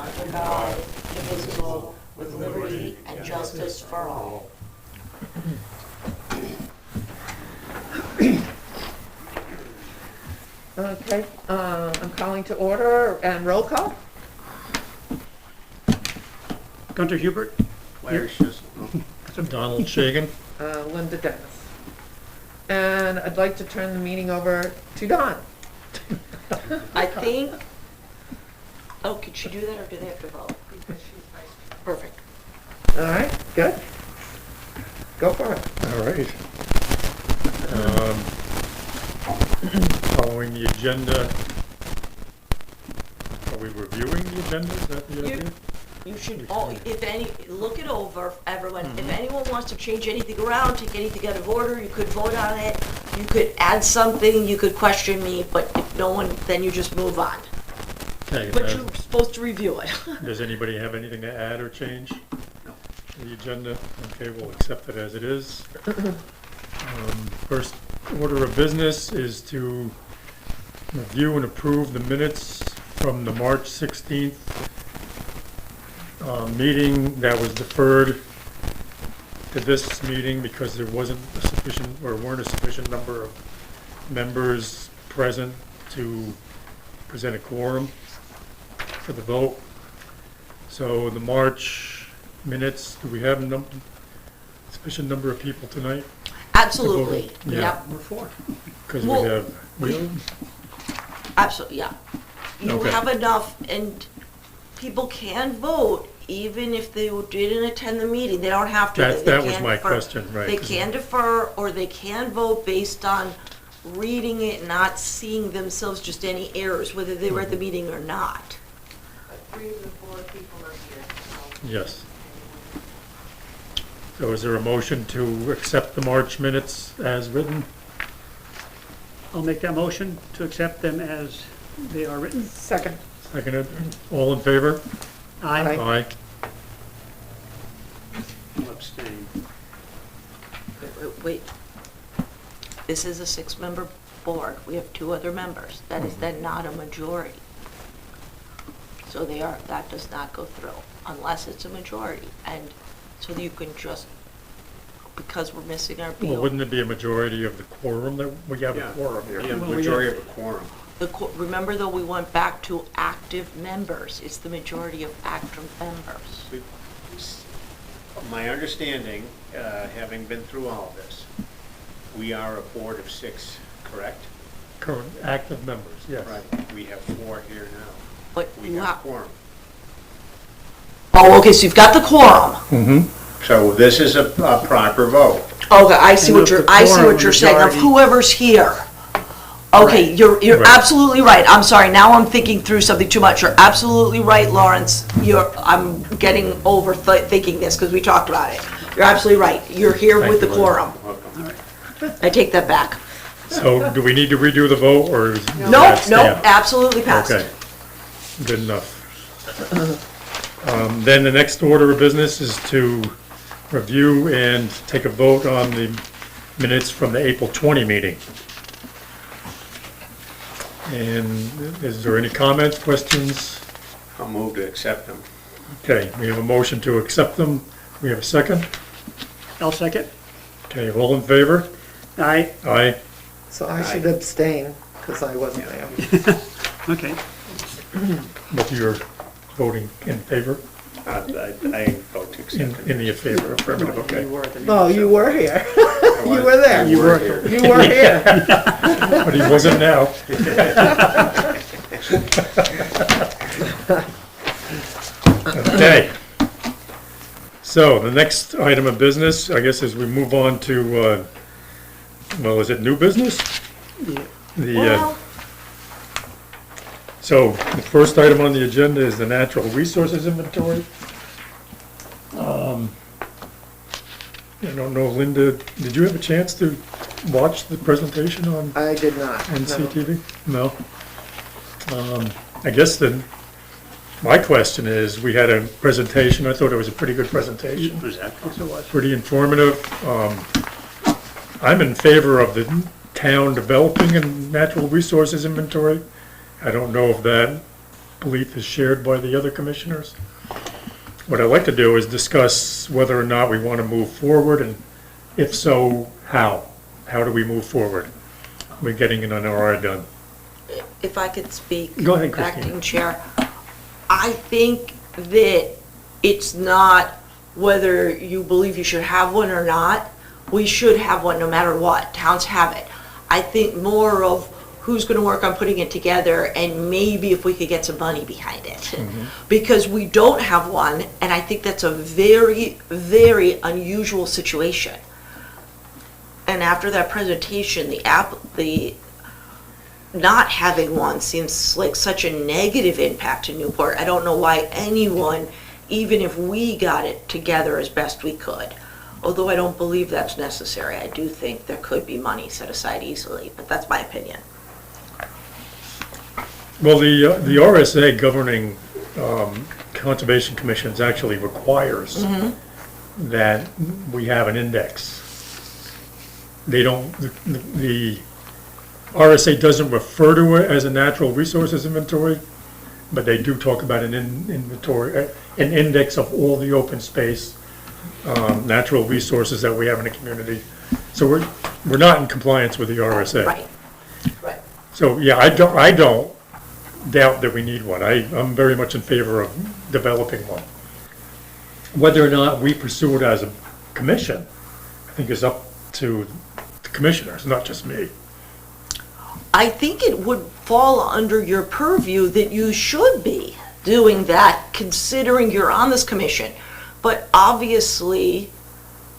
under God, indivisible, with liberty and justice for all. Okay, I'm calling to order and roll call. Gunter Hubert. Larry Schisel. Donald Shagan. Linda Dennis. And I'd like to turn the meeting over to Don. I think, oh, could she do that or do they have to vote? Perfect. All right, good. Go for it. All right. Following the agenda, are we reviewing the agenda? Is that the idea? You should, if any, look it over, everyone. If anyone wants to change anything around, take anything out of order, you could vote on it. You could add something, you could question me, but if no one, then you just move on. Okay. But you're supposed to review it. Does anybody have anything to add or change? No. The agenda? Okay, we'll accept it as it is. First order of business is to review and approve the minutes from the March 16th meeting that was deferred to this meeting because there wasn't a sufficient, or weren't a sufficient number of members present to present a quorum for the vote. So the March minutes, do we have a sufficient number of people tonight? Absolutely, Yeah. yep, We're four. Because Well, we have, absolutely, yeah. You Okay. have enough, and people can vote even if they didn't attend the meeting. They don't have to. They that was can my defer. question, right? They can defer, or they can vote based on reading it, not seeing themselves just any errors, whether they were at the meeting or not. But 3 of the 4 people are here, Yes. So is there a motion to accept the March minutes as written? I'll make that motion to accept them as they are written. Second. Seconded. All in favor? Aye. Aye. I'll abstain. Wait. This is a 6-member board. We have 2 other members. That is then not a majority. So that does not go through unless it's a majority. And so you can just, because we're missing our Well, BO. wouldn't it be a majority of the quorum that, we have a Yeah. quorum here? Yeah, Well, we majority of a quorum. Remember though, we went back to active members. It's the majority of active members. My understanding, having been through all of this, we are a board of 6, correct? Current active members, yes. Right. We have 4 here now. But We you have have, quorum. oh, okay, so you've got the quorum. Mm-hmm. So this is a proper vote. Okay, I see And what of you're, the I see quorum, what you're saying, of majority- whoever's here. Okay, Right. you're Right. absolutely right. I'm sorry, now I'm thinking through something too much. You're absolutely right, Lawrence. I'm getting over thinking this because we talked about it. You're absolutely right. You're here Thank with the you, Linda. quorum. Welcome. I take that back. So do we need to redo the vote, or is Nope, that nope, stand? absolutely passed. Okay, good enough. Then the next order of business is to review and take a vote on the minutes from the April 20 meeting. And is there any comments, questions? I'll move to accept them. Okay, we have a motion to accept them. We have a second. I'll second. Okay, all in favor? Aye. Aye. So I should abstain because I wasn't there. Okay. But you're voting in favor, I vote to accept them. in the favor, affirmative, okay. You were at the Oh, meeting, you so- were here. You were there. You were here. You were here. But he wasn't now. Okay. So the next item of business, I guess, as we move on to, well, is it new business? Yeah. Well, So the first item on the agenda is the natural resources inventory. I don't know, Linda, did you have a chance to watch the presentation on I did not. no. NCTV? No? I guess my question is, we had a presentation, I thought it was a pretty good presentation, Yes, it was. pretty informative. I'm in favor of the town developing a natural resources inventory. I don't know if that belief is shared by the other commissioners. What I'd like to do is discuss whether or not we want to move forward, and if so, how? How do we move forward? We're getting an RI done. If I could speak. Go ahead, Christine. Acting Chair. I think that it's not whether you believe you should have one or not. We should have one no matter what. Towns have it. I think more of who's going to work on putting it together, and maybe if we could get some money behind it. Because we don't have one, and I think that's a very, very unusual situation. And after that presentation, the not having one seems like such a negative impact to Newport. I don't know why anyone, even if we got it together as best we could, although I don't believe that's necessary, I do think there could be money set aside easily, but that's my opinion. Well, the RSA governing conservation commissions actually requires that we have an index. They don't, the RSA doesn't refer to it as a natural resources inventory, but they do talk about an inventory, an index of all the open space, natural resources that we have in the community. So we're not in compliance with the RSA. Right, right. So, yeah, I don't doubt that we need one. I'm very much in favor of developing one. Whether or not we pursue it as a commission, I think is up to the commissioners, not just me. I think it would fall under your purview that you should be doing that, considering you're on this commission. But obviously,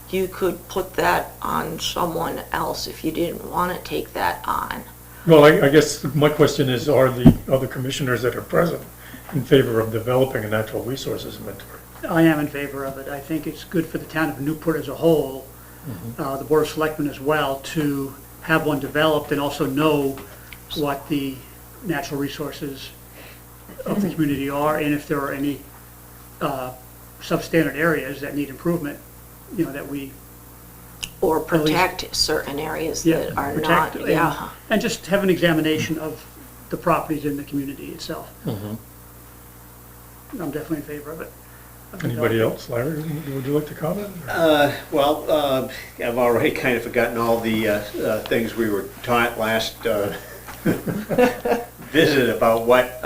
you could put that on someone else if you didn't want to take that on. Well, I guess my question is, are the other commissioners that are present in favor of developing a natural resources inventory? I am in favor of it. I think it's good for the town of Newport as a whole, the Board of Selectmen as well, to have one developed and also know what the natural resources of the community are, and if there are any substandard areas that need improvement, that we Or protect certain areas Yeah, that are protect not, yeah. and just have an examination of the properties in the community itself. I'm definitely in favor of it. Anybody else? Larry, would you like to comment? Well, I've already kind of forgotten all the things we were taught last visit about what,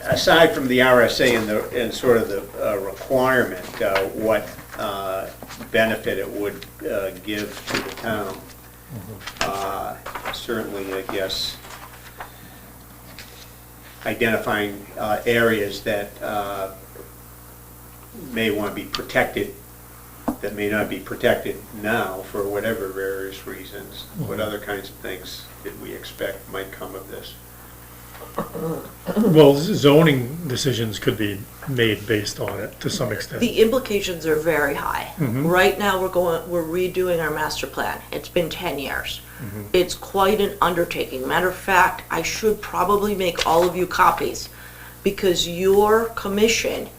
aside from the RSA and sort of the requirement, what benefit it would give to the town. Certainly, I guess, identifying areas that may want to be protected, that may not be protected now for whatever various reasons. What other kinds of things did we expect might come of this? Well, zoning decisions could be made based on it to some extent. The implications are very high. Right now, we're redoing our master plan. It's been 10 years. It's quite an undertaking. Matter of fact, I should probably make all of you copies, because your commission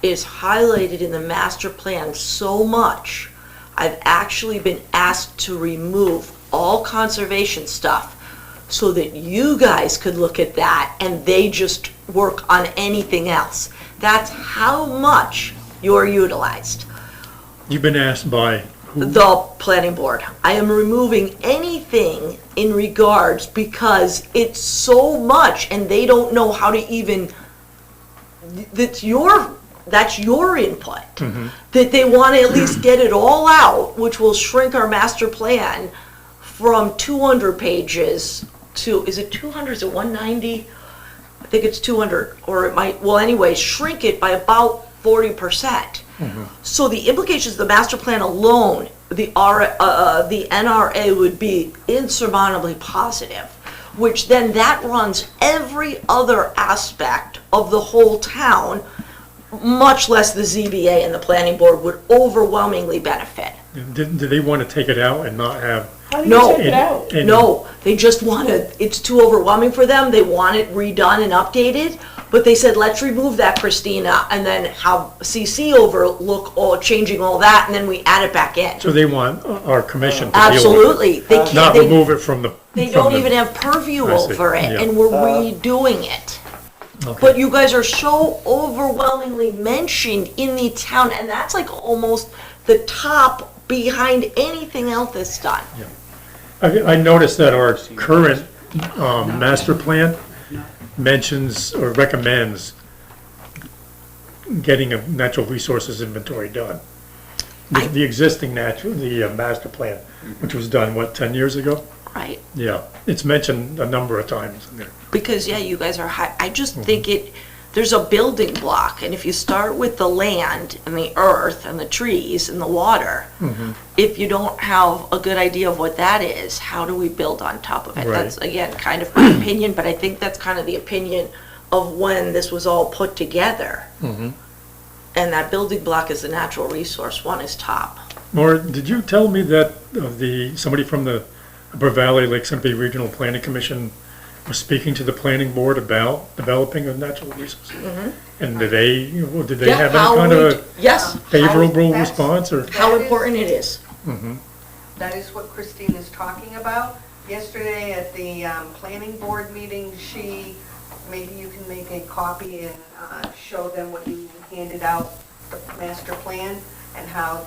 is highlighted in the master plan so much. I've actually been asked to remove all conservation stuff so that you guys could look at that and they just work on anything else. That's how much you're utilized. You've been asked by who? The planning board. I am removing anything in regards, because it's so much and they don't know how to even, that's your input. That they want to at least get it all out, which will shrink our master plan from 200 pages to, is it 200, is it 190? I think it's 200, or it might, well anyway, shrink it by about 40%. So the implications of the master plan alone, the NRA would be insurmountably positive, which then that runs every other aspect of the whole town, much less the ZBA and the planning board would overwhelmingly benefit. Do they want to take it out and not have? How do No. you take it out? And- No, they just want to, it's too overwhelming for them, they want it redone and updated, But they said, let's remove that, Christina, and then have CC overlook all, changing all that, and then we add it back in. So they want our commission to deal with it. Absolutely. They can't, Not remove it from the. they from don't the- even have purview I see, over it, yeah. and we're redoing it. Okay. But you guys are so overwhelmingly mentioned in the town, and that's like almost the top behind anything else that's done. I noticed that our current master plan mentions or recommends getting a natural resources inventory done. The existing master plan, which was done, what, 10 years ago? Right. Yeah, it's mentioned a number of times in there. Because, yeah, you guys are high, I just think there's a building block, and if you start with the land and the earth and the trees and the water, if you don't have a good idea of what that is, how do we build on top of it? Right. That's, again, kind of my opinion, but I think that's kind of the opinion of when this was all put together. And that building block is the natural resource, one is top. Maura, did you tell me that somebody from the Upper Valley Lake Sunapee Regional Planning Commission was speaking to the planning board about developing a natural resource? And did they Yeah, have how any kind we- of Yes, favorable That's- response, or? how important it is. That is what Christine is talking about. Yesterday at the planning board meeting, maybe you can make a copy and show them what you handed out, the master plan, and how,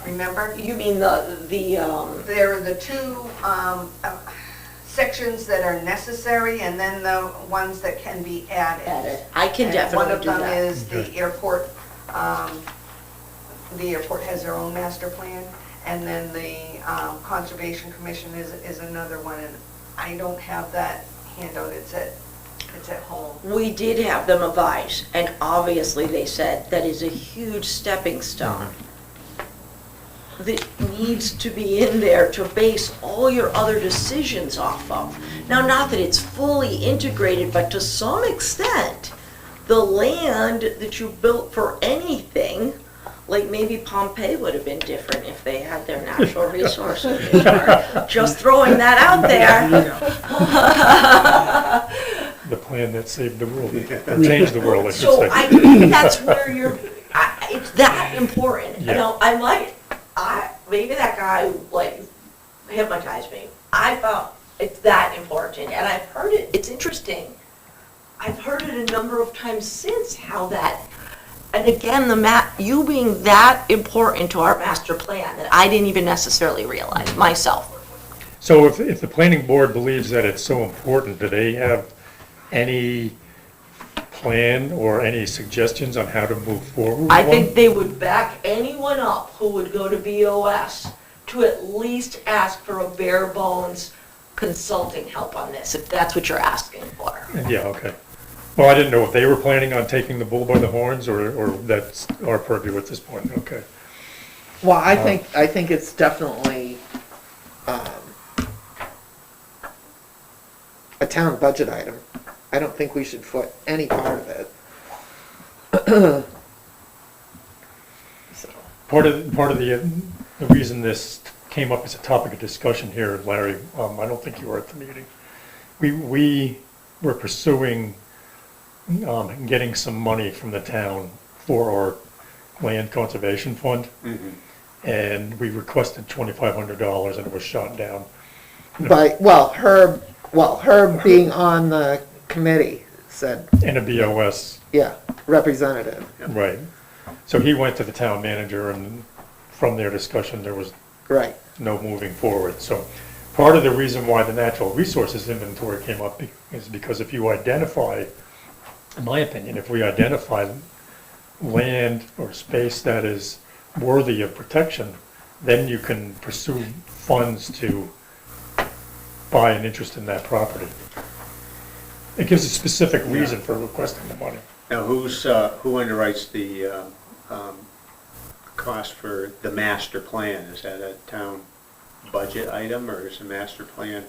remember? You mean There are the two sections that are necessary, and then the ones that can be added. I can And definitely do One of that. them is the airport has their own master plan, and then the Conservation Commission is another one, and I don't have that handout, it's at home. We did have them advise, and obviously they said that is a huge stepping stone that needs to be in there to base all your other decisions off of. Now, not that it's fully integrated, but to some extent, the land that you built for anything, like maybe Pompeii would have been different if they had their natural resources. Just throwing that out there. The plan that saved the world, or changed the world, I should So say. I think that's where it's that important. You Yeah. know, maybe that guy like hypnotized me. I found it's that important, and I've heard it, it's interesting. I've heard it a number of times since how that, and again, you being that important to our master plan that I didn't even necessarily realize myself. So if the planning board believes that it's so important, do they have any plan or any suggestions on how to move forward? I with think one? they would back anyone up who would go to BOS to at least ask for a bare bones consulting help on this, if that's what you're asking for. Yeah, okay. Well, I didn't know if they were planning on taking the bull by the horns, or that's our purview at this point, okay. Well, I think it's definitely a town budget item. I don't think we should foot any part of it. So, Part of the reason this came up as a topic of discussion here, Larry, I don't think you were at the meeting. We were pursuing getting some money from the town for our land conservation fund. And we requested $2,500 and it was shot down. Herb being on the committee said, And a BOS, yeah, representative. right. So he went to the town manager, and from their discussion, there was Right. no moving forward. So part of the reason why the natural resources inventory came up is because if you identify, in my opinion, if we identify land or space that is worthy of protection, then you can pursue funds to buy an interest in that property. It gives a specific reason for requesting the money. Now, who underwrites the cost for the master plan? Is that a town budget item, or is the master plan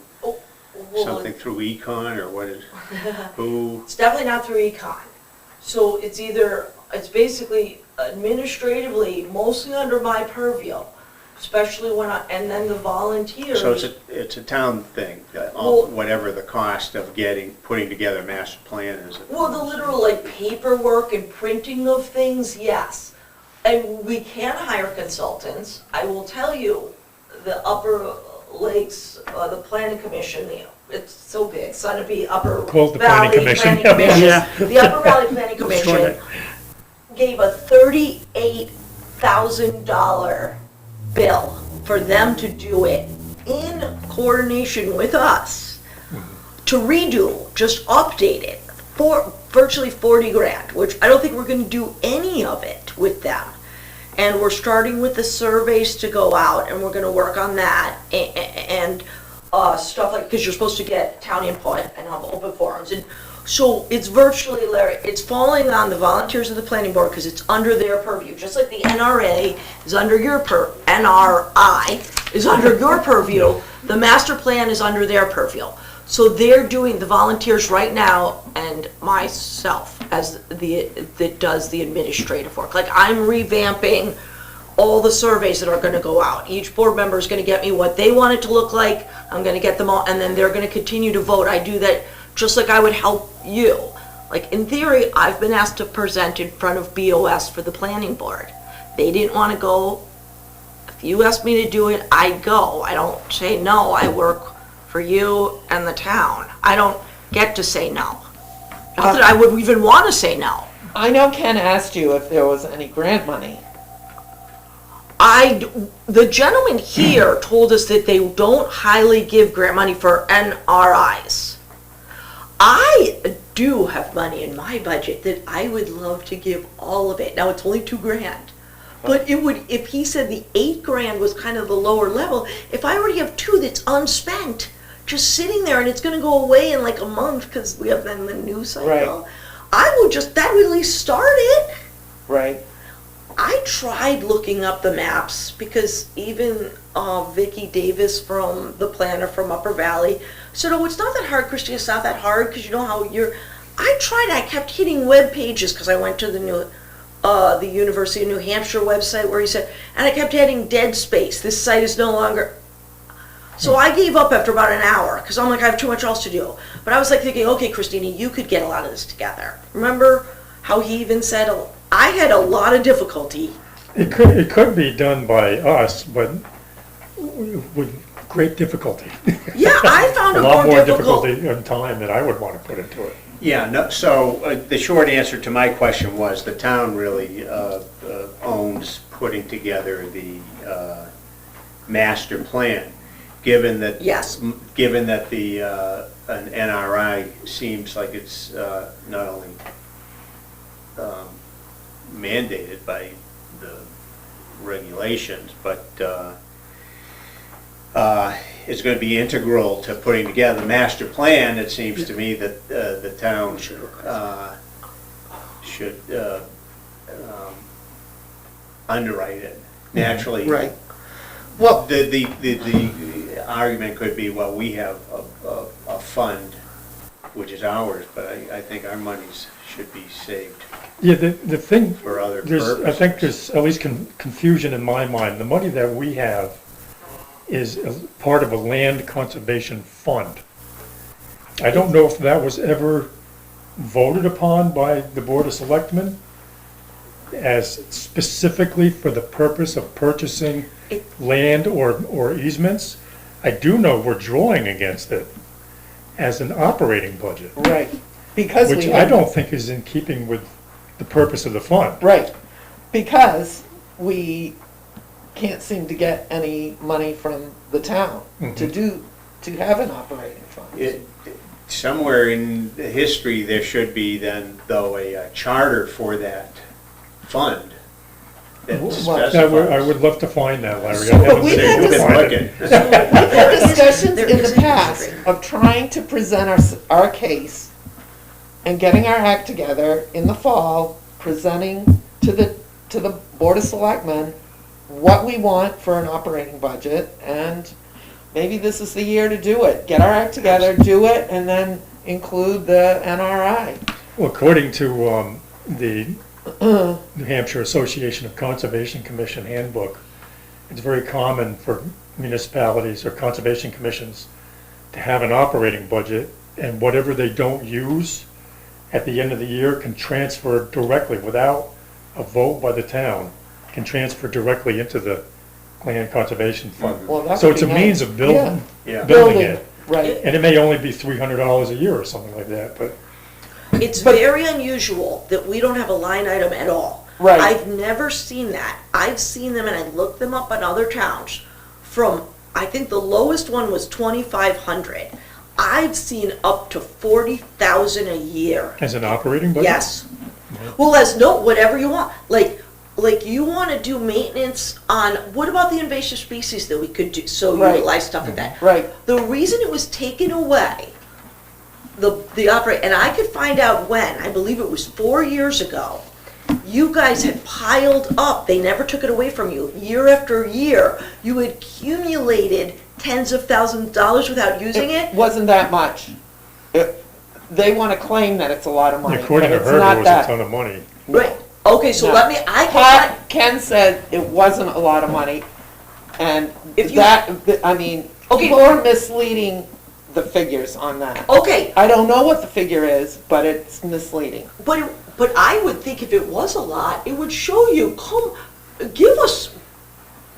something through econ, or what is, who? It's definitely not through econ. So it's basically administratively, mostly under my purview. especially and then the volunteers. So it's a town thing, Well- whatever the cost of putting together a master plan is. Well, the literal like paperwork and printing of things, yes. And we can hire consultants. I will tell you, the Upper Lakes, the Planning Commission, it's so big, Sunapee Upper Call it the Planning Valley Commission. Planning Commission. Yeah. The Upper Valley Planning Commission gave a $38,000 bill for them to do it in coordination with us to redo, just update it for virtually 40 grand, which I don't think we're gonna do any of it with them. And we're starting with the surveys to go out, and we're gonna work on that, and stuff like, because you're supposed to get town input and have open forums, and so it's virtually, Larry, it's falling on the volunteers of the planning board, because it's under their purview, just like the NRA is under your NRI is under your purview, the master plan is under their purview. So they're doing, the volunteers right now, and myself as that does the administrative work. Like, I'm revamping all the surveys that are gonna go out. Each board member is gonna get me what they want it to look like, I'm gonna get them all, and then they're gonna continue to vote. I do that just like I would help you. Like, in theory, I've been asked to present in front of BOS for the planning board. They didn't wanna go. If you ask me to do it, I go. I don't say no, I work for you and the town. I don't get to say no. Not that I would even want to say no. I know Ken asked you if there was any grant money. The gentleman here told us that they don't highly give grant money for NRIs. I do have money in my budget that I would love to give all of it. Now, it's only $2,000. But it would, if he said the $8,000 was kind of the lower level, if I already have two that's unspent, just sitting there, and it's gonna go away in like a month, because we have then the new cycle. Right. I would just, that would at least start it. Right. I tried looking up the maps, because even Vicki Davis from the planner from Upper Valley said, oh, it's not that hard, Christine, it's not that hard, because you know how I tried, I kept hitting web pages, because I went to the University of New Hampshire website where he said, and I kept hitting dead space, this site is no longer. So I gave up after about an hour, because I'm like, I have too much else to do. But I was like thinking, okay, Christina, you could get a lot of this together. Remember how he even said, I had a lot of difficulty. It could be done by us, but with great difficulty. Yeah, I found it A lot more more difficult. difficulty and time than I would want to put into it. Yeah, no, so the short answer to my question was the town really owns putting together the master plan, given that. Yes. Given that an NRI seems like it's not only mandated by the regulations, but is going to be integral to putting together the master plan. It seems to me that the town should underwrite it naturally. Right. Well, The argument could be, well, we have a fund, which is ours, but I think our monies should be saved Yeah, the thing, for other I think purposes. there's at least confusion in my mind. The money that we have is a part of a land conservation fund. I don't know if that was ever voted upon by the Board of Selectmen as specifically for the purpose of purchasing land or easements. I do know we're drawing against it as an operating budget, right. Because which we I have- don't think is in keeping with the purpose of the fund. Right, because we can't seem to get any money from the town to have an operating fund. Somewhere in the history, there should be then, though, a charter for that fund that Well, specifies. I would love to find that, Larry. I So haven't we been had able to this- find Looking. it. We've had discussions There in is the a past history. of trying to present our case and getting our act together in the fall, presenting to the Board of Selectmen what we want for an operating budget, and maybe this is the year to do it. Get our act together, do it, and then include the NRI. Well, according to the New Hampshire Association of Conservation Commission handbook, it's very common for municipalities or conservation commissions to have an operating budget, and whatever they don't use at the end of the year can transfer directly, without a vote by the town, can transfer directly into the land conservation fund. Well, that So would it's a be means nice. of building, Yeah. building it. Right, And it may only be $300 a year or something like that, but It's very unusual that we don't have a line item at all. Right. I've never seen that. I've seen them and I looked them up in other towns from, I think the lowest one was 2,500. I've seen up to 40,000 a year. as an operating budget? Yes. Well, as no, whatever you want. Like you want to do maintenance on, what about the invasive species that we could do, so Right. utilize stuff like that? right. The reason it was taken away, the operate, and I could find out when, I believe it was 4 years ago, you guys had piled up, they never took it away from you, year after year, you had accumulated tens of thousands of dollars without using it. Wasn't that much. They want to claim that it's a lot of money, According but to it's her, not it was a that. ton of money. Right, okay, so No. let me, I can, Ken said it wasn't a lot of money, and If you- that, I mean, Okay. people are misleading the figures on that. okay, I don't know what the figure is, but it's misleading. but I would think if it was a lot, it would show you, come, give us,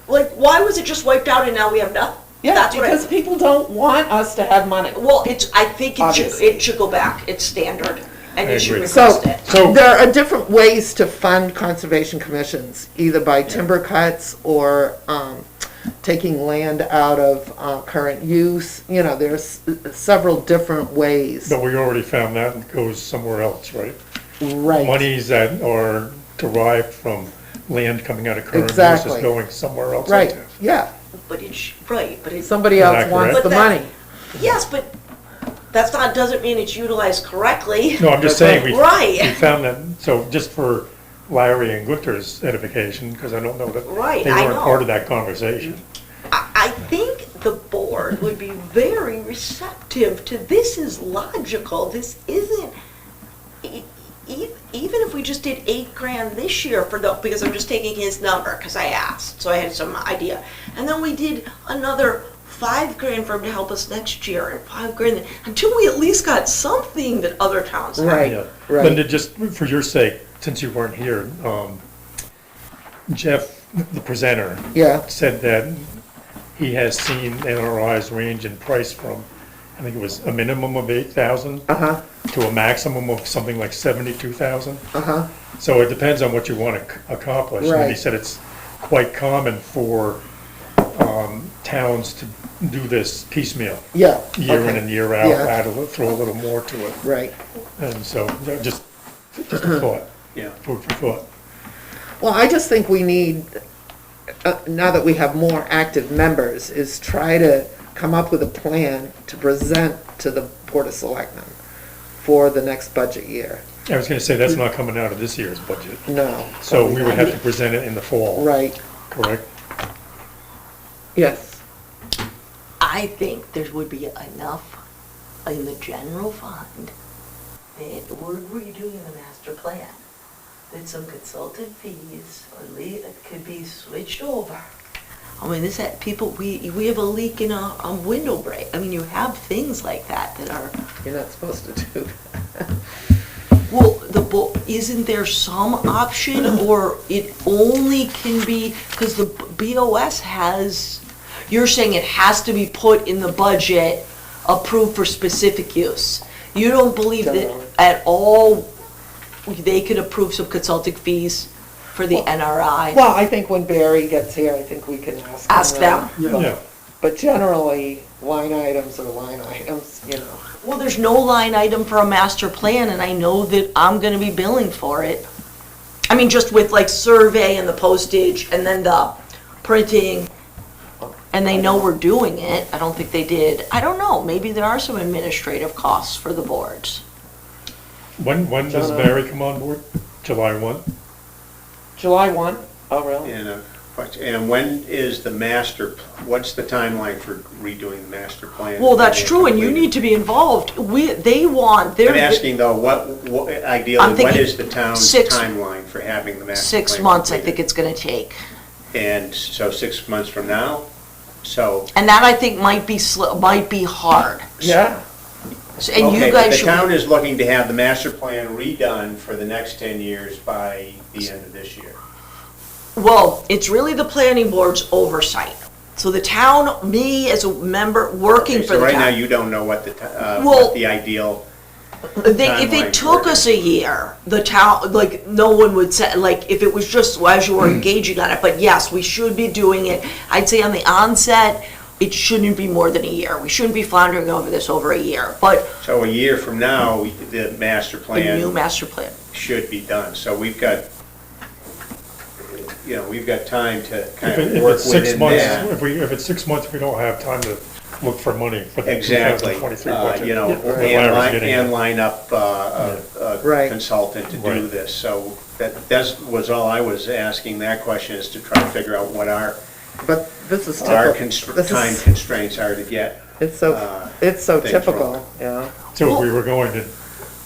like, why was it just wiped out and now we have nothing? Yeah, That's what I- because people don't want us to have money. Well, I think Obviously. it should go back, it's standard, and I you should agree. request So, it. So- there are different ways to fund conservation commissions, either by timber cuts or taking land out of current use. You know, there's several different ways. But we already found that goes somewhere else, right? Right. Monies that are derived from land coming out of current use is Exactly. going somewhere else. Right, in town. yeah. But it's, right, but it's, Somebody Isn't else that wants correct? the But that- money. yes, but that's not, doesn't mean it's utilized correctly. No, I'm just That's saying, we right. we found that, so just for Larry and Gunter's edification, because I don't know that Right, they I weren't know. part of that conversation. I think the board would be very receptive to, this is logical, this isn't, even if we just did 8 grand this year for the, because I'm just taking his number, because I asked, so I had some idea. And then we did another 5 grand for him to help us next year, and 5 grand, until we at least got something that other towns have. Right, Yeah. right. Linda, just for your sake, since you weren't here, Jeff, the presenter, Yeah, said that he has seen NRIs range in price from, I think it was a minimum of 8,000 uh-huh, to a maximum of something like 72,000. uh-huh, So it depends on what you want to accomplish. And he Right. said it's quite common for towns to do this piecemeal, yeah. year in okay, and year out, Yeah. throw a little more to it. Right. And so, just a thought, Yeah. food for thought. Well, I just think we need, now that we have more active members, is try to come up with a plan to present to the Board of Selectmen for the next budget year. I was gonna say, that's not coming out of this year's budget. No. So we would have to present it in the fall, Right, correct? yes. I think there would be enough in the general fund that we're redoing the master plan, that some consultant fees could be switched over. I mean, people, we have a leak in a window break. I mean, you have things like that are, You're not supposed to do that. well, isn't there some option, or it only can be, because the BOS has, you're saying it has to be put in the budget, approved for specific use. You don't believe that Generally. at all they could approve some consulting fees for the NRI? Well, I think when Barry gets here, I think we can ask Ask him. them. Yeah. But generally, line items are line items, you know. Well, there's no line item for a master plan, and I know that I'm gonna be billing for it. I mean, just with like survey and the postage, and then the printing, and they know we're doing it. I don't think they did. I don't know, maybe there are some administrative costs for the boards. When does Don't know. Barry come on board? July 1? July 1? Oh, really? And when is the what's the timeline for redoing the master plan? Well, that's true, and you need to be involved. They're. I'm asking though, what ideally, I'm what thinking is the town's 6 timeline for having the master plan? 6 months, I think completed? it's gonna take. And so 6 months from now, so. And that I think might be might be hard. Yeah, And you Okay, but guys the should. town is looking to have the master plan redone for the next 10 years by the end of this year. Well, it's really the planning board's oversight. So the town, me as a member working Okay, for so the right now, town. you don't know what Well- what the ideal, If timeline it took for it. us a year, the town, like, no one would say, like, if it was just as you were engaging on it, but yes, we should be doing it. I'd say on the onset, it shouldn't be more than a year. We shouldn't be floundering over this over a year, but so a year from now, the master a new plan master plan. should be done. So we've got, we've got time to If kind it- of if work it's 6 within months, that. if it's 6 months, we don't have time to look for money for the Exactly, 2023 budget. Right. and line up a Right. consultant to do Right. this. So that was all I was asking that question, is to try to figure out what our but this is our typical. This time is, constraints are to get. it's so things typical, rolling. yeah. So if we were going to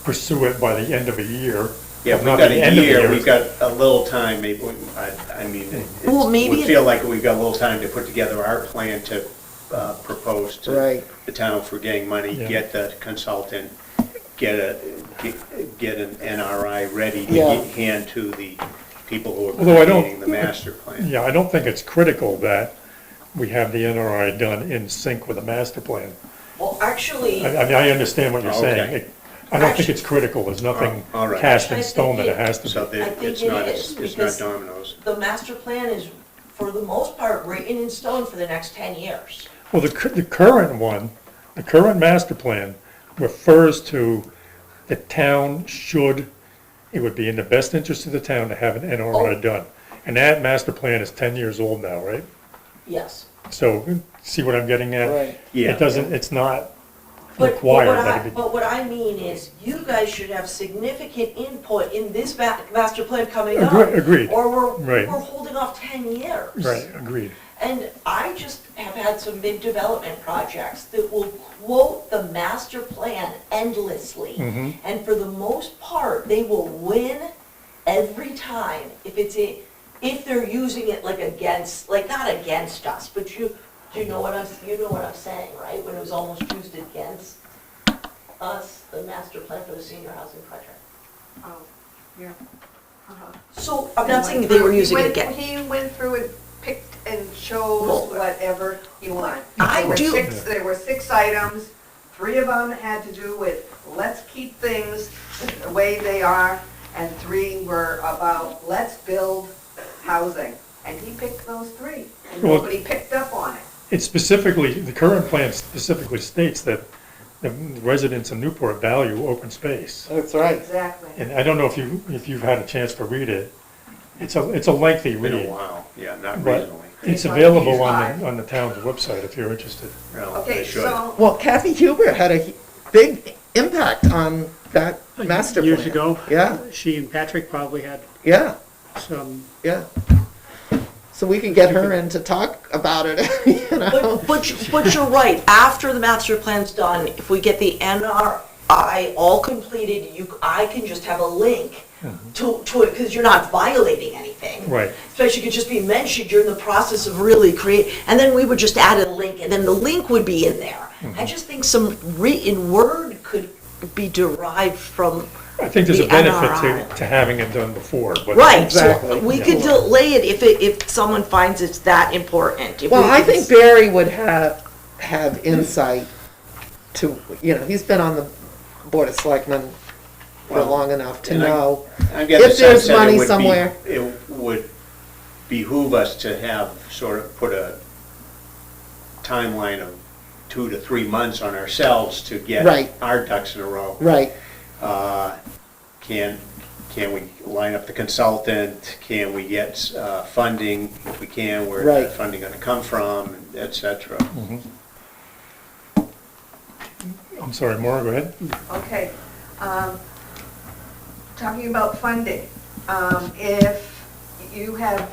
pursue it by the end of a year. Yeah, if we've not got the a end of the year, we've got a little time, maybe, I mean, Well, it maybe would it- feel like we've got a little time to put together our plan to propose to Right. the town for getting money, Yeah. get the consultant, get an NRI ready to Yeah. hand to the people who are Although I don't- creating the master plan. Yeah, I don't think it's critical that we have the NRI done in sync with the master plan. Well, actually. I mean, I understand what you're saying. Okay. I don't think it's critical, there's nothing All right. cast in I stone that think it has to So be. I that think it's it not, is, it's not because- dominoes. The master plan is, for the most part, written in stone for the next 10 years. Well, the current one, the current master plan refers to the town should, it would be in the best interest of the town to have an NRI Oh. done. And that master plan is 10 years old now, right? Yes. So, see what I'm getting at? Right. Yeah. It doesn't, it's not But required what that I, it be. but what I mean is, you guys should have significant input in this master plan coming up. Agreed. Or Right. we're holding off 10 years. Right, agreed. And I just have had some big development projects that will quote the master plan endlessly. Mhm. And for the most part, they will win every time if they're using it like against, like not against us, but you know what I'm saying, right? When it was almost used against us, the master plan for the senior housing project. Oh, yeah. Uh-huh. So I'm not saying they were using it against. He went through and picked and chose Well, whatever you want. I do- There were 6 items, 3 of them had to do with, let's keep things the way they are, and 3 were about, let's build housing. And he picked those 3, and Well- nobody picked up on it. It specifically, the current plan specifically states that the residents of Newport value open space. That's right. Exactly. And I don't know if you've had a chance to read it. It's a lengthy Been a read, while, yeah, not but recently. it's It's like available five. on the town's website if you're interested. Well, Okay, they should. so, Well, Kathy Huber had a big impact on that master plan. Years ago, Yeah, she and Patrick probably had yeah, some, yeah. So we can get her in to talk about it, you know? But you're right, after the master plan's done, if we get the NRI all completed, I can just have a link to it, because you're not violating anything. Right. Especially, it could just be mentioned, you're in the process of really and then we would just add a link, and then the link would be in there. I just think some written word could be derived from I think there's a the benefit NRI. to having it done before, but. Right, so Exactly. we could delay it if someone finds it's that important. If Well, we I could- think Barry would have insight to, you know, he's been on the Board of Selectmen for Well, long enough to and I- know. I get the If there's sense that money it would be- somewhere. It would behoove us to have, sort of put a timeline of 2 to 3 months on ourselves to get Right. our ducks in a row. Right, Can we line up the consultant? Can we get funding? If we can, where's Right. that funding gonna come from, et cetera? I'm sorry, Maura, go ahead. okay, talking about funding, if you have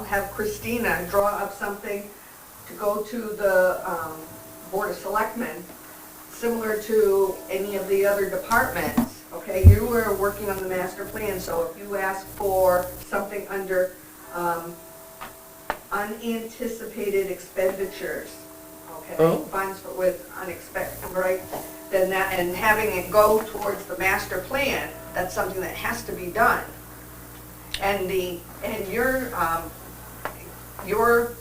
have Christina draw up something to go to the Board of Selectmen, similar to any of the other departments, okay? okay? You were working on the master plan, so if you ask for something under unanticipated expenditures, okay? Oh. Funds with unexpected, right? Then that, and having it go towards the master plan, that's something that has to be done. And your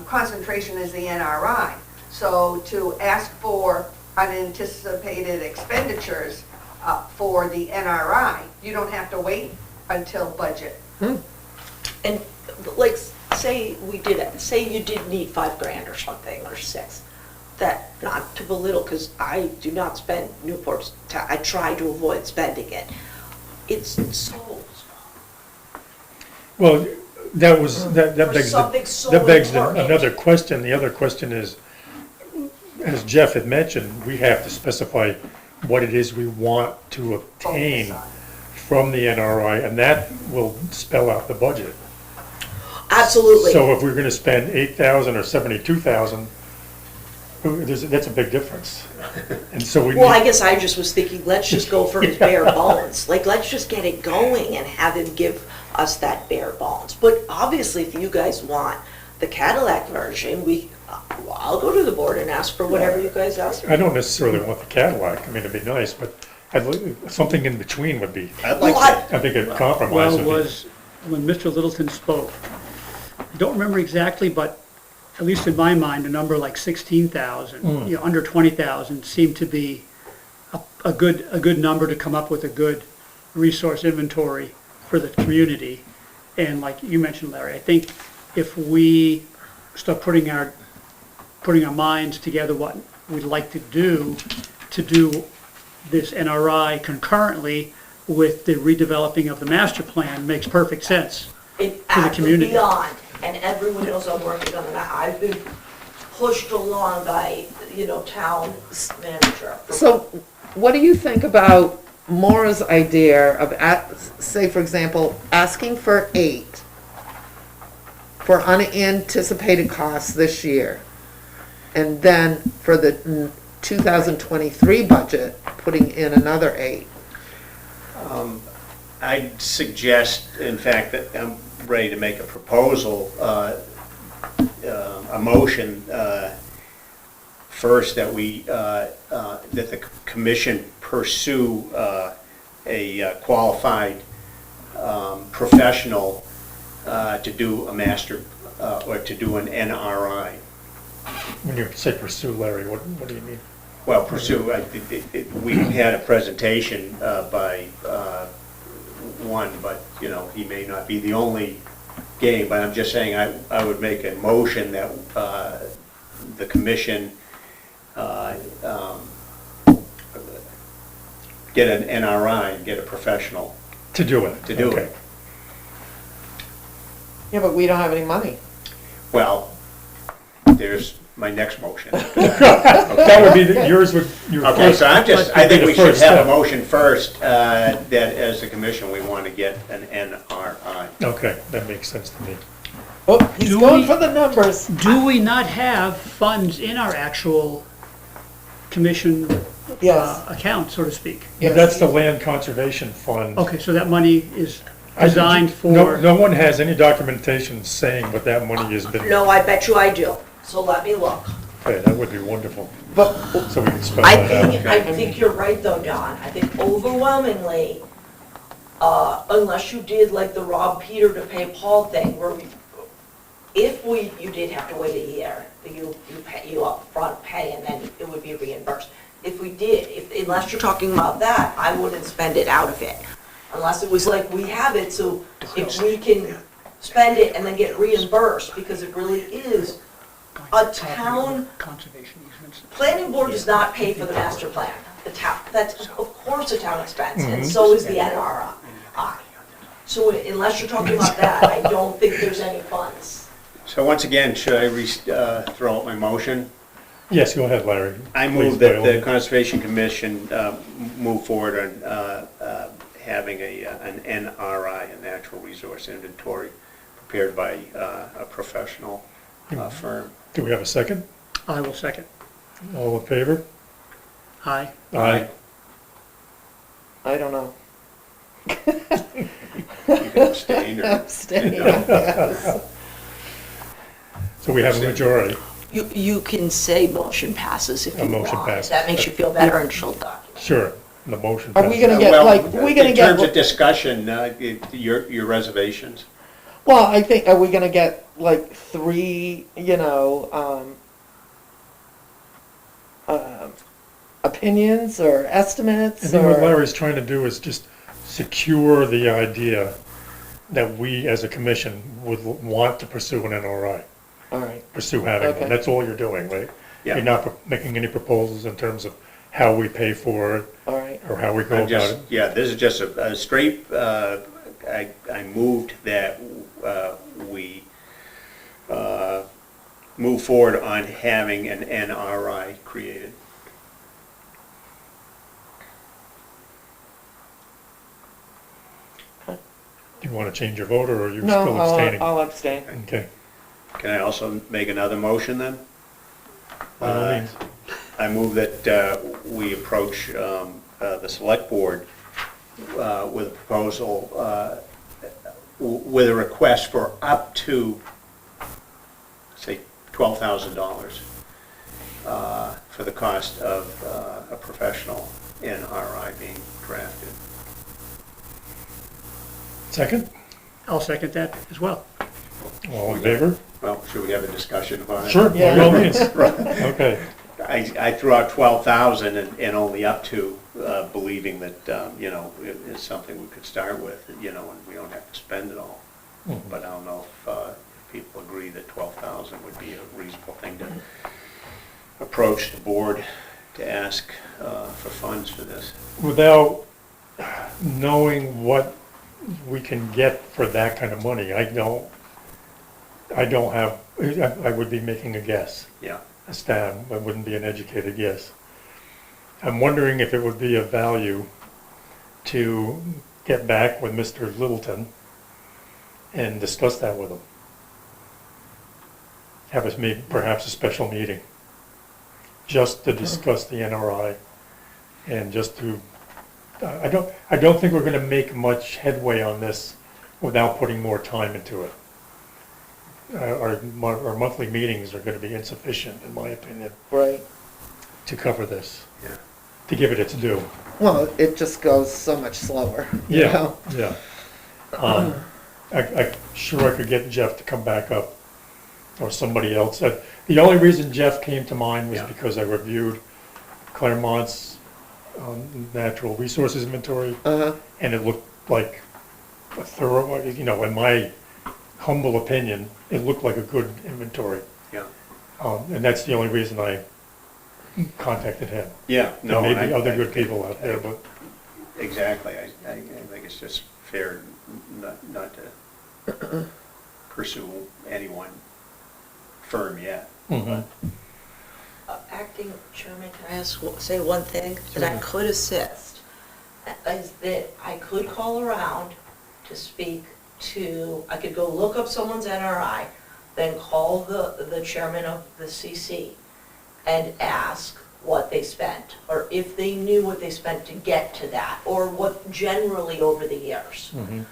concentration is the NRI. So to ask for unanticipated expenditures for the NRI, you don't have to wait until budget. And like, say you did need $5,000 or something, or 6. That, not to belittle, because I do not spend Newport's, I try to avoid spending it. It's so small. Well, that was, that For begs, something so that begs important. another question. The other question is, as Jeff had mentioned, we have to specify what it is we want to obtain Focus on. from the NRI, and that will spell out the budget. Absolutely. So if we're gonna spend 8,000 or 72,000, that's a big difference. And so we Well, I need, guess I just was thinking, let's just go for his bare bones. Like, let's just get it going and have him give us that bare bones. But obviously, if you guys want the Cadillac version, I'll go to the board and ask for whatever you guys ask for. I don't necessarily want the Cadillac, I mean, it'd be nice, but something in between would be, I'd like Well, to, I think, a compromise Well, would be. was, when Mr. Littleton spoke, I don't remember exactly, but at least in my mind, a number like 16,000, under 20,000 seemed to be a good number to come up with a good resource inventory for the community. And like you mentioned, Larry, I think if we start putting our minds together what we'd like to do this NRI concurrently with the redeveloping of the master plan makes perfect sense. It To the community. beyond, and everyone knows I'm working on that. I've been pushed along by, town manager. So what do you think about Maura's idea of, say, for example, asking for 8 for unanticipated costs this year, and then for the 2023 budget, putting in another 8? I'd suggest, in fact, that I'm ready to make a proposal, a motion, first that that the commission pursue a qualified professional to do a master, or to do an NRI. When you say pursue, Larry, what do you mean? Well, pursue, we had a presentation by one, but, he may not be the only game, but I'm just saying I would make a motion that the commission get an NRI and get a professional To do it? to do Okay. it. Yeah, but we don't have any money. Well, there's my next motion. That would be, yours would, your Okay, first. so I would be think the we should first have step. a motion first, that as the commission, we want to get an NRI. Okay, that makes sense to me. Oh, he's Do going we- for the numbers. Do we not have funds in our actual commission Yes. account, so to speak? Yes. That's the Land Conservation Fund. Okay, so that money is I- designed No, for, no one has any documentation saying what that money has been. No, I bet you I do. So let me look. Okay, that would be wonderful, But so we can spell I that think, out. I think you're right though, Don. I think overwhelmingly, unless you did like the Rob Peter to pay Paul thing, where you did have to wait a year, you upfront pay and then it would be reimbursed. If we did, unless you're talking about that, I wouldn't spend it out of it. Unless it was like, we have it, so if we can spend it and then get reimbursed, because it really is a town. conservation easements. Planning board does not pay for the master plan. The town, that's of course a town expense, and so is the NRI. So unless you're talking about that, I don't think there's any funds. So once again, should I throw out my motion? Yes, go ahead, Larry. I Please, move by that all the means. Conservation Commission move forward on having an NRI, a natural resource inventory, prepared by a professional firm. Do we have a second? I will second. All in favor? Aye. Aye. I don't know. You can abstain or. Abstain, yes. So we have a majority. You can say motion passes if A you motion want. passes. That makes you feel better, and she'll document. Sure, the motion Are passes. we gonna get, Well, like, we gonna in terms of get, discussion, your reservations? well, I think, are we gonna get like 3, opinions or I estimates think what or? Larry's trying to do is just secure the idea that we as a commission would want to pursue an NRI, All right, pursue having Okay. one. That's all you're doing, right? Yeah. You're not making any proposals in terms of how we pay for it all right. or how we go I'm about just, it. yeah, this is just a straight, I moved that we move forward on having an NRI created. Do you want to change your vote or are you No, still abstaining? I'll abstain. Okay, Can I also make another motion then? by all means. I move that we approach the select board with a proposal, with a request for up to, say, $12,000 for the cost of a professional NRI being drafted. Second? I'll second that as well. All in favor? Well, should we have a discussion about it? Sure, by Yeah. all means. Okay. I threw out 12,000 and only up to, believing that, it's something we could start with, and we don't have to spend it all. Mhm. But I don't know if people agree that 12,000 would be a reasonable thing to approach the board to ask for funds for this. Without knowing what we can get for that kind of money, I would be making a guess. Yeah, A stab, it wouldn't be an educated guess. I'm wondering if it would be of value to get back with Mr. Littleton and discuss that with him. Have us maybe perhaps a special meeting, just to discuss the NRI and just to, I don't think we're gonna make much headway on this without putting more time into it. Our monthly meetings are gonna be insufficient, in my opinion, Right. to cover this, yeah. to give it its due. Well, it just goes so much slower, you Yeah, know? yeah. I sure I could get Jeff to come back up, or somebody else. The only reason Jeff came to mind was Yeah. because I reviewed Claremont's natural resources inventory, Uh-huh, and it looked like a thorough, in my humble opinion, it looked like a good inventory. Yeah, And that's the only reason I contacted him. yeah, no. There may be I- other I- good people out there, but Exactly, I think it's just fair not to pursue any one firm yet. mhm. Acting Chairman, can I say one thing that I Sure. could assist? Is that I could call around to speak to, I could go look up someone's NRI, then call the chairman of the CC and ask what they spent, or if they knew what they spent to get to that, or what generally over the years. Mhm.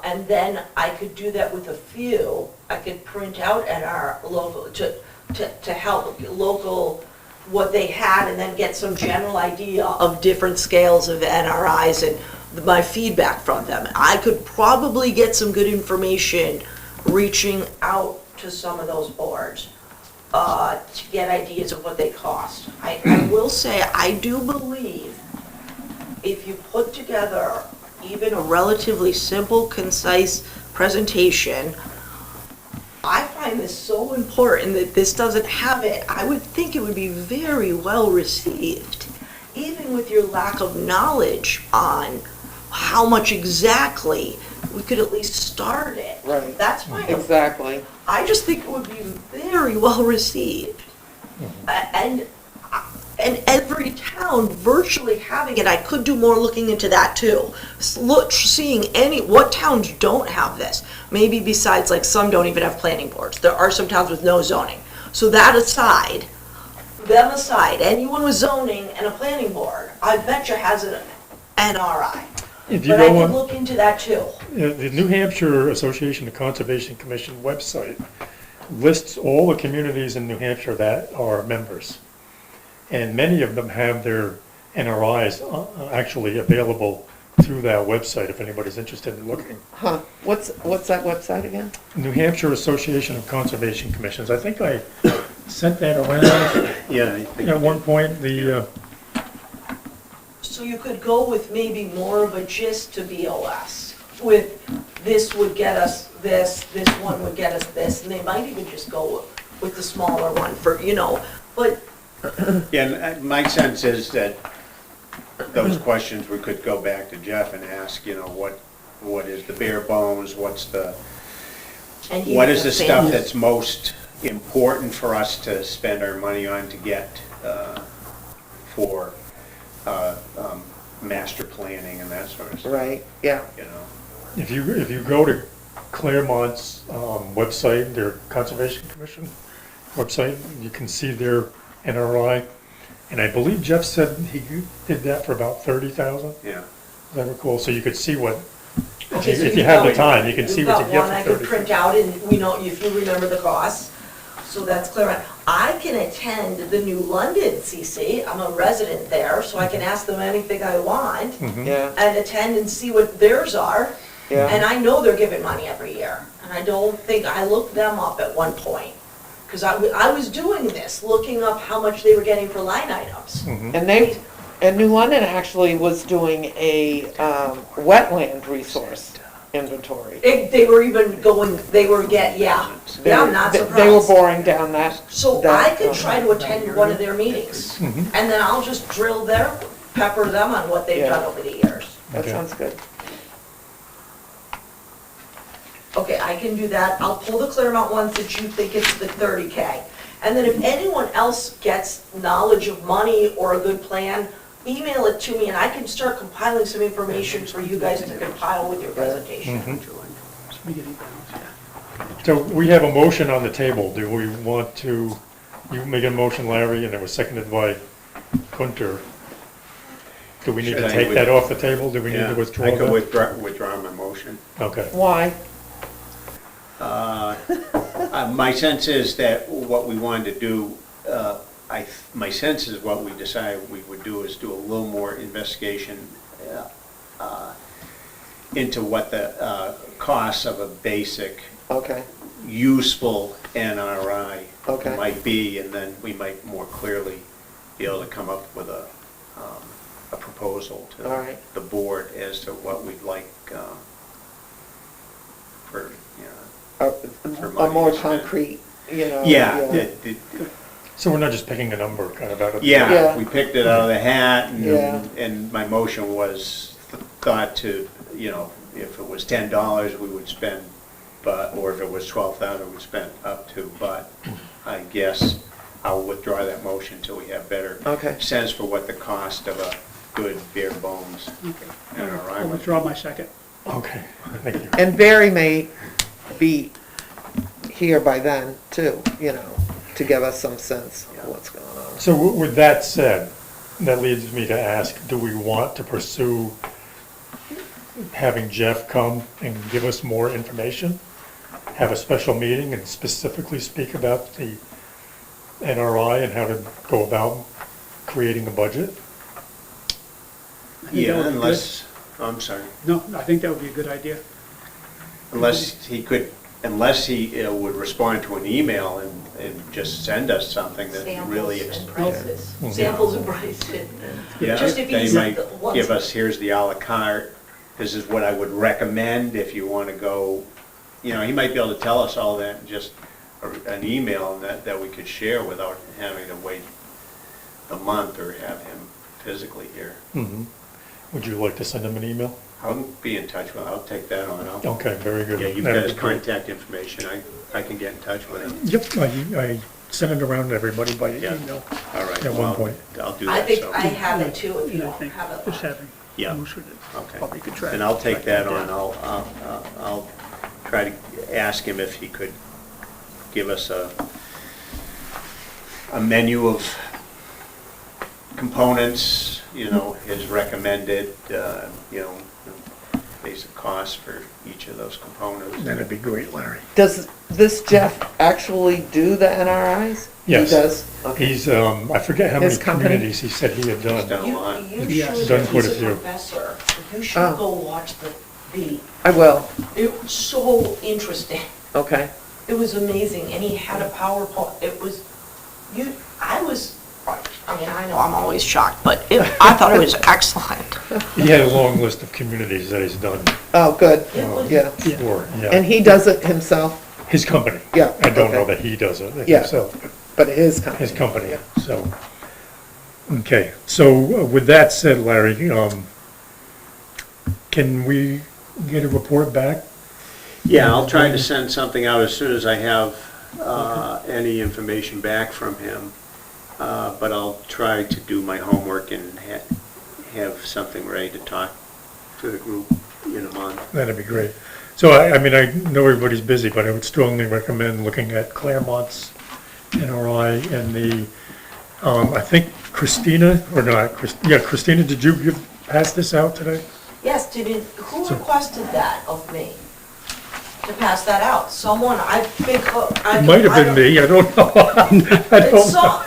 And then I could do that with a few. I could print out NR local, to help local, what they had, and then get some general idea of different scales of NRIs and my feedback from them. I could probably get some good information reaching out to some of those boards to get ideas of what they cost. I will say, I do believe if you put together even a relatively simple, concise presentation, I find this so important that this doesn't have it. I would think it would be very well received, even with your lack of knowledge on how much exactly, we could at least start it. Right. That's my, exactly. I just think it would be very well received. And every town virtually having it, I could do more looking into that too. Seeing what towns don't have this. Maybe besides, like, some don't even have planning boards. There are some towns with no zoning. So that aside, anyone with zoning and a planning board, I bet you has an NRI. If you But I go can on, look into that too. the New Hampshire Association of Conservation Commission website lists all the communities in New Hampshire that are members. And many of them have their NRIs actually available through that website if anybody's interested in looking. Huh, what's that website again? New Hampshire Association of Conservation Commissions. I think I sent that around Yeah, I think. at one point, the, So you could go with maybe more of a gist to BOS, with this would get us this one would get us this, and they might even just go with the smaller one for, but Yeah, and my sense is that those questions, we could go back to Jeff and ask, what is the bare bones, what is the stuff that's most important for us to spend our money on to get for master planning and that sort of stuff, Right, yeah, if you go to Claremont's website, their Conservation Commission website, you can see their NRI. And I believe Jeff said he did that for about 30,000, Yeah. as I recall. So you could see what, Okay, so if you you've have the got- time, you can see you've what you got get one I for could 30,000. print out, and we know, if you remember the costs, so that's clear. I can attend the New London CC, I'm a resident there, so I can ask them anything I want, Mhm. yeah, and attend and see what theirs are. yeah. And I know they're giving money every year, and I don't think, I looked them up at one point, because I was doing this, looking up how much they were getting for line items. Mhm. And New London actually was doing a wetland resource inventory. They were even going, yeah, I'm not surprised. They were boring down that. So that, I could try to attend one of their meetings, Mhm. and then I'll just pepper them on what they've Yeah. done over the years. That Okay. sounds good. Okay, I can do that. I'll pull the Claremont ones that you think it's the 30K. And then if anyone else gets knowledge of money or a good plan, email it to me, and I can start compiling some information for you guys to compile with your presentation. Spaghetti balance, yeah. So we have a motion on the table. Do we want to, you make a motion, Larry, and it was seconded by Gunter. Do we need Should to I take that off the table? Do we need Yeah, to withdraw I could that? withdraw my motion. Okay. Why? My sense is that what we wanted to do, my sense is what we decided we would do is do a little more investigation into what the costs of a basic, Okay, useful NRI Okay. might be, and then we might more clearly be able to come up with a proposal to All right. the board as to what we'd like for, a more concrete, Yeah, So we're not just picking a number kind of out of. Yeah. yeah, we picked it out of the hat, Yeah. and my motion was thought to, if it was $10, we would spend, or if it was 12,000, we'd spend up to, but I guess I'll withdraw that motion until we have better Okay. sense for what the cost of a good bare bones NRI I'll would be. withdraw my second. Okay, thank you. And Barry may be here by then too, to give us some sense of what's going on. So with that said, that leads me to ask, do we want to pursue having Jeff come and give us more information? Have a special meeting and specifically speak about the NRI and how to go about creating a budget? I think that Yeah, would be unless, I'm sorry. good. No, I think that would be a good idea. Unless he would respond to an email and just send us something that really, Samples and prices, Mhm. samples and prices. yeah, Just if they he's might the ones- give us, here's the à la carte, this is what I would recommend if you want to go, he might be able to tell us all that in just an email that we could share without having to wait a month or have him physically here. Mhm. Would you like to send him an email? I'll be in touch with him, I'll take that on. Okay, very good. Yeah, you've That'd got his be great. contact information, I can get in touch with him. Yep, I sent it around to everybody by Yeah. email. All right. At one well, point. I'll do I that, think so. I have it too, if you And I don't think have it. just having Yeah. Bruce would Okay. probably could track. And I'll take track that on, down. I'll try to ask him if he could give us a menu of components, his recommended, basic cost for each of those components. That'd be great, Larry. Does this Jeff actually do the NRIs? Yes. He does? Okay. He's, I forget how many His company? communities he said he had He's done. done a lot. You Yes. should, Done quite a he's a few. professor, you Oh. should go watch the, I will, it was so interesting. okay. It was amazing, and he had a PowerPoint, it was, I know I'm always shocked, but I thought it was excellent. He had a long list of communities that he's done Oh, good, It was- yeah. for, And yeah. he does it himself, His company. Yeah, I don't know okay. that he does it Yeah. himself, but his company. his company, so. Okay, so with that said, Larry, can we get a report back? Yeah, I'll try to send something out as soon as I have any information back from him. But I'll try to do my homework and have something ready to talk to the group in a month. That'd be great. So I mean, I know everybody's busy, but I would strongly recommend looking at Claremont's NRI and the, I think Christina, or not, Christina, did you pass this out today? Yes, who requested that of me? To pass that out? Someone, I think, It might have been me, I don't know. I don't It's know.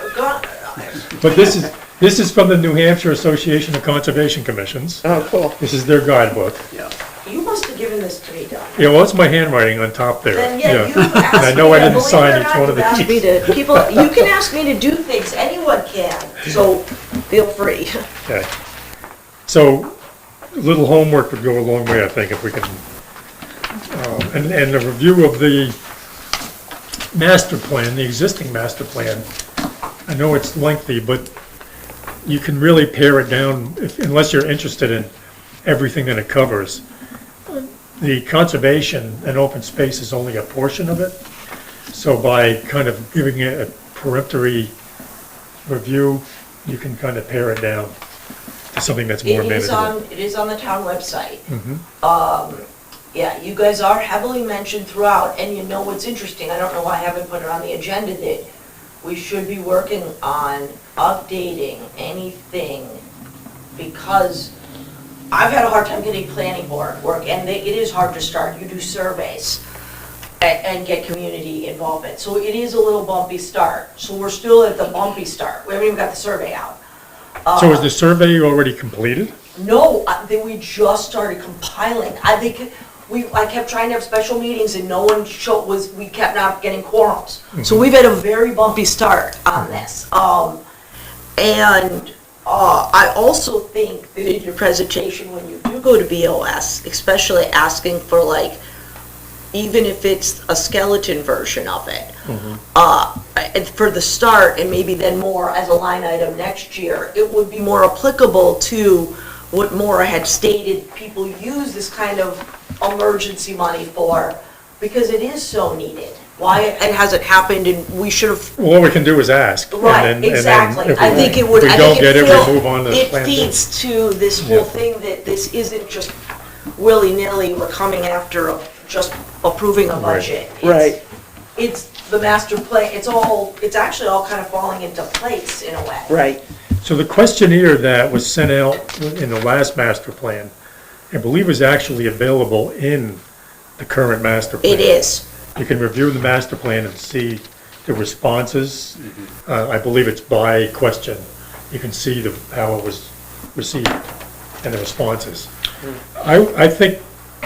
But this is from the New Hampshire Association of Conservation Commissions. Oh, cool. This is their guidebook. Yeah. You must have given this to me, Don. Yeah, well, it's my handwriting on top there. Then, yeah, you've And asked me. I know I to- didn't believe sign it or each not, one of you've asked me these. to, people, you can ask me to do things, anyone can, so feel free. Okay. So, a little homework would go a long way, I think, if we can, and a review of the master plan, the existing master plan. I know it's lengthy, but you can really pare it down, unless you're interested in everything that it covers. The conservation and open space is only a portion of it. So by kind of giving it a peremptory review, you can kind of pare it down to something that's more manageable. It is on the town website. Mhm. Yeah, you guys are heavily mentioned throughout, and you know what's interesting, I don't know why I haven't put it on the agenda, that we should be working on updating anything, because I've had a hard time getting planning board work, and it is hard to start. You do surveys and get community involvement, so it is a little bumpy start. So we're still at the bumpy start, we haven't even got the survey out. So is the survey already completed? No, we just started compiling. I kept trying to have special meetings and no one we kept not getting quorums. So we've had a very bumpy start on this. I also think that in your presentation, when you do go to BOS, especially asking for even if it's a skeleton version of it, and for the start, and maybe then more as a line item next year, it would be more applicable to what Maura had stated, people use this kind of emergency money for, because it is so needed. Why it hasn't happened, and we should have. Well, all we can do is ask. and Right, then- and then exactly. if I we- think it would, If I we don't think get it it, we move on to it plan B. feeds to this Yeah. whole thing that this isn't just willy-nilly, we're coming after just approving a Right. budget. Right. It's the master plan, it's actually all kind of falling into place in a way. Right. So the questionnaire that was sent out in the last master plan, I believe is actually available in the current master plan. It is. You can review the master plan and see the responses. I believe it's by question. You can see how it was received and the responses. I think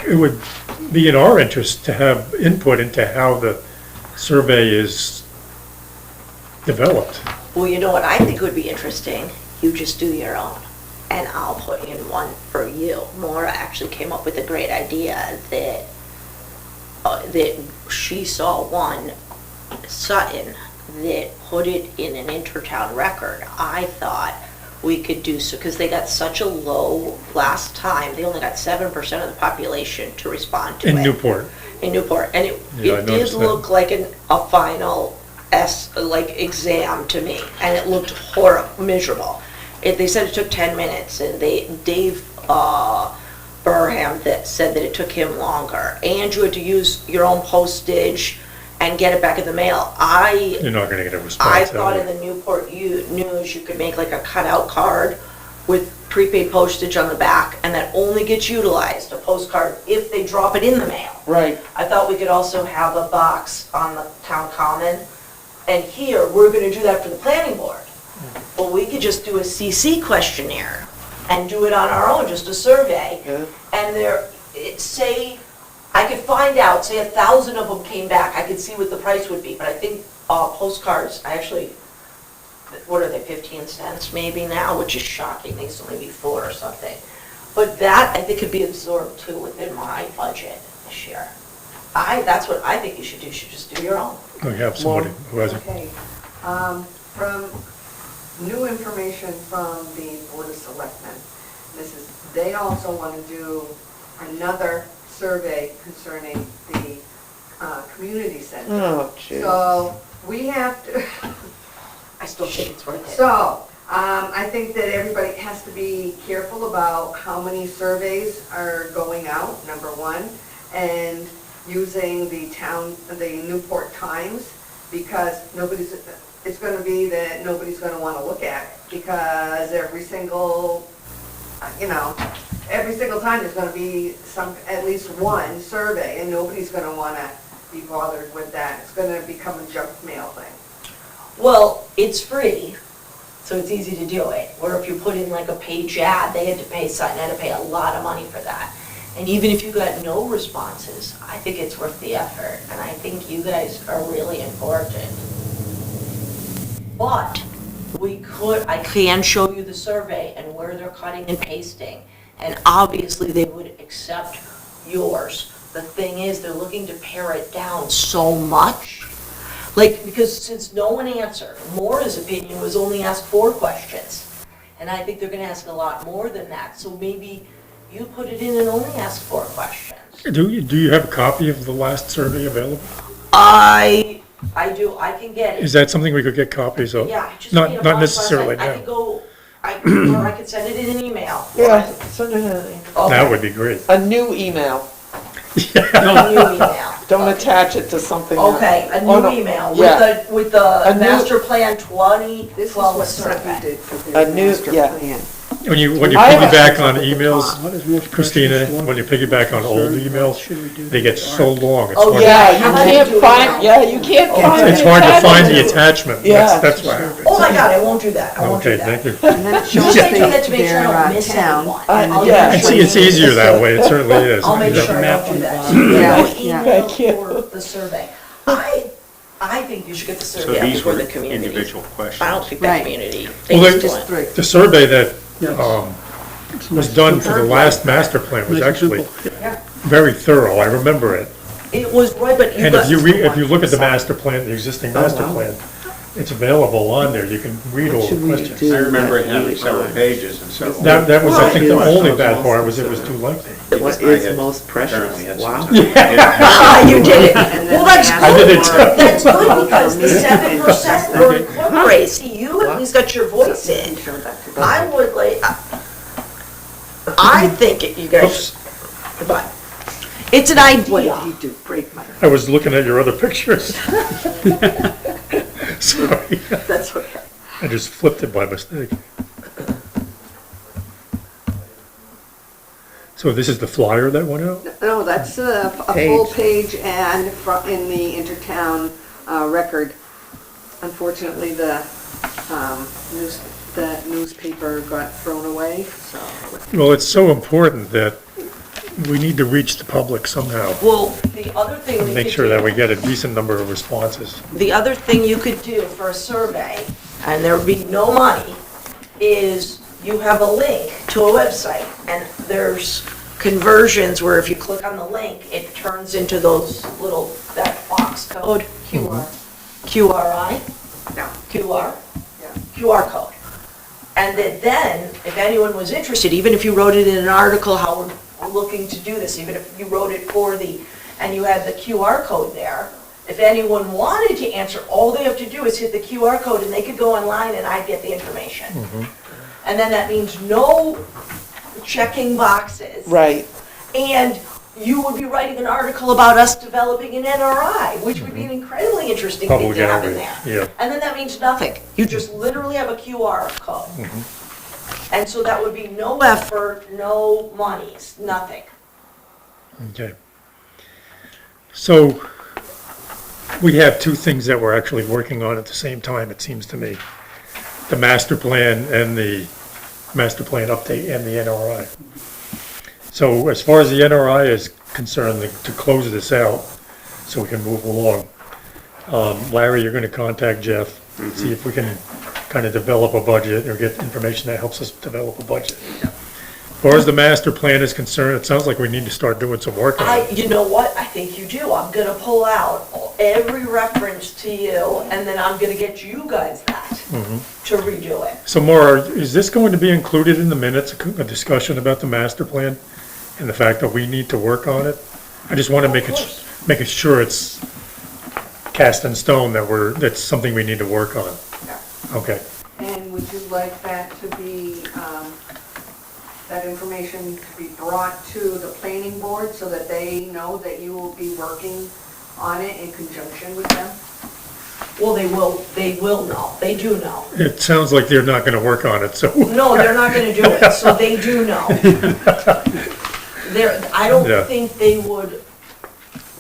it would be in our interest to have input into how the survey is developed. Well, you know what I think would be interesting? You just do your own, and I'll put in one for you. Maura actually came up with a great idea that she saw one, Sutton, that put it in an intertown record. I thought we could do so, because they got such a low, last time, they only got 7% of the population to respond to it. In Newport. In Newport, and Yeah, I it did noticed that. look like a final exam to me, and it looked miserable. They said it took 10 minutes, and Dave Burham said that it took him longer, and you had to use your own postage and get it back in the mail. You're not gonna get a I response. thought out in of it. the Newport News, you could make like a cutout card with prepaid postage on the back, and that only gets utilized, a postcard, if they drop it in the mail. Right, I thought we could also have a box on the town common, and here, we're gonna do that for the planning board. Well, we could just do a CC questionnaire and do it on our own, just a survey. yeah. And say, I could find out, say 1,000 of them came back, I could see what the price would be, but I think postcards, what are they, 15 cents maybe now, which is shocking, they used to only be 4 or something. But that, I think, could be absorbed too within my budget this year. That's what I think you should do, you should just do your own. We have somebody who has it. Okay, from new information from the Board of Selectmen, they also want to do another survey concerning the community center. Oh, jeez. So we have to, I still think it's worth it. so, I think that everybody has to be careful about how many surveys are going out, number one, and using the Newport Times, because it's gonna be that nobody's gonna wanna look at, because every single time there's gonna be at least one survey, and nobody's gonna wanna be bothered with that. It's gonna become a junk mail thing. Well, it's free, so it's easy to do it. Or if you put in like a page ad, they had to pay a lot of money for that. And even if you got no responses, I think it's worth the effort, and I think you guys are really important. But I can show you the survey and where they're cutting and pasting, and obviously they would accept yours. The thing is, they're looking to pare it down so much. Because since no one answered, Maura's opinion was only ask 4 questions. And I think they're gonna ask a lot more than that, so maybe you put it in and only ask 4 questions. Do you have a copy of the last survey available? I do, I can get it. Is that something we could get copies of? Yeah, just Not read a not box necessarily website. I now. could go, or I could send it in an email. Yeah, send it in That would be great. a new email. A new email. Don't attach it to something. Okay, a Oh, no. new email Yeah. with the A new- master plan This is 2012 what survey. Sunny did for A their new- master yeah. plan. When you I have piggyback on something emails, Christina, when you piggyback on old emails, they get so long. It's Oh, hard- Yeah, How you about can't you do find, it? yeah, you can't find. It's hard to find the attachment. attachment. Yeah. That's what happens. Oh my God, I won't do that, I won't do Okay, that. thank you. And then it shows Just say that to the- make sure I their don't miss town. anyone. Yeah. I'll make sure It's easier that way, it certainly is. I'll make Yeah. sure I don't do that. Yeah, No yeah. email Thank you. for the survey. I think you should get the So survey out these before were the community. individual questions. I don't think the Right. community. Well, They they- just do it. The survey that was done for the last master plan was actually Yeah. very thorough, I remember it. It was right, but you And got. if you look at the master plan, the existing master plan, it's available on there, you can read all the questions. I remember it having several pages and so. That was, I think, the only bad part was it was too lengthy. What I is had most precious? apparently had some Wow. time. Ah, you did it. And then Well, that's they I did it asked too. for- That's good because the 7% were incorporated. See, you at least got your voice in. I would like, I think you guys, but it's an What did idea. he do? Break my, I was looking at your other pictures. Sorry, that's okay. I just flipped it by mistake. So this is the flyer that went out? No, that's a full page ad in the Intertown Record. Unfortunately, the newspaper got thrown away, so. Well, it's so important that we need to reach the public somehow Well, the other thing and we make could sure that do, we get a decent number of responses. the other thing you could do for a survey, and there would be no money, is you have a link to a website, and there's conversions where if you click on the link, it turns into those little, that box code, QRI, No. QR, Yeah. QR code. And then, if anyone was interested, even if you wrote it in an article, how we're looking to do this, even if you wrote it and you had the QR code there, if anyone wanted to answer, all they have to do is hit the QR code and they could go online and I'd get the information. And then that means no checking boxes. Right, And you would be writing an article about us developing an NRI, which would be an incredibly interesting thing Public to have in outreach, there. yeah. And then that means nothing. You just literally have a QR code. And so that would be no effort, no monies, nothing. Okay. So, we have two things that we're actually working on at the same time, it seems to me. The master plan and the master plan update and the NRI. So as far as the NRI is concerned, to close this out, so we can move along, Larry, you're gonna contact Jeff, see if we can kind of develop a budget or get information that helps us develop a budget. As far as the master plan is concerned, it sounds like we need to start doing some work on it. You know what, I think you do. I'm gonna pull out every reference to you, and then I'm gonna get you guys that to redo it. So Maura, is this going to be included in the minutes, a discussion about the master plan and the fact that we need to work on it? I just want to make it sure it's cast in stone that that's something we need to work on. Okay. And would you like that to be, that information to be brought to the planning board so that they know that you will be working on it in conjunction with them? Well, they will know, they do know. It sounds like they're not going to work on it, so. No, they're not gonna do it, so they do know. I Yeah. don't think they would,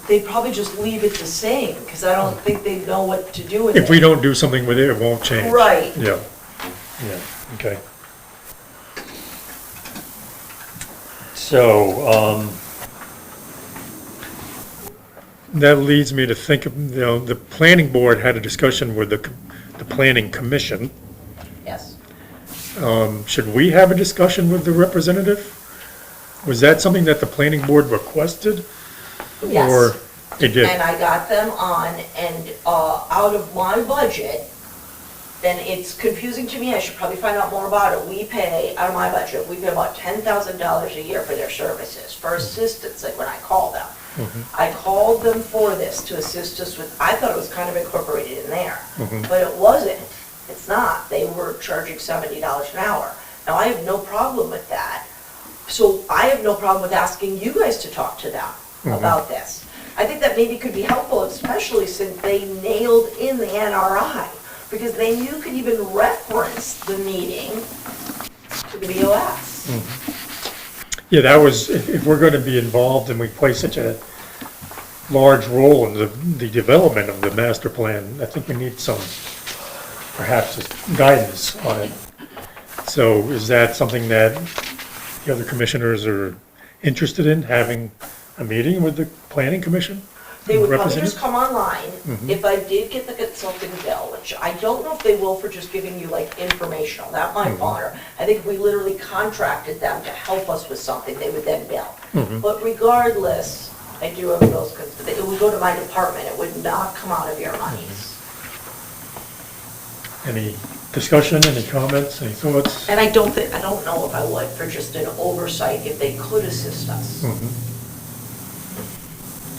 they'd probably just leave it the same, because I don't think they know what to do with it. If we don't do something with it, it won't change. Right. Yeah, okay. So, that leads me to think, the planning board had a discussion with the planning commission. Yes. Should we have a discussion with the representative? Was that something that the planning board requested? Yes. Or they did? And I got them on, and out of my budget, and it's confusing to me, I should probably find out more about it. We pay, out of my budget, we pay about $10,000 a year for their services, for assistance, like when I call them. I called them for this, to assist us with, I thought it was kind of incorporated in there, but it wasn't. It's not. They were charging $70 an hour. Now, I have no problem with that. So I have no problem with asking you guys to talk to them about this. I think that maybe could be helpful, especially since they nailed in the NRI, because then you could even reference the meeting to the BOS. Yeah, that was, if we're going to be involved and we play such a large role in the development of the master plan, I think we need some, perhaps, guidance on it. So is that something that the other commissioners are interested in, having a meeting with the planning commission? They would probably Representative? just come online. If I did get the consulting bill, which I don't know if they will for just giving you like informational, that might bother. I think if we literally contracted them to help us with something, they would then bill. But regardless, I do have those, it would go to my department, it would not come out of your monies. Any discussion, any comments, any thoughts? And I don't know if I would for just an oversight, if they could assist us.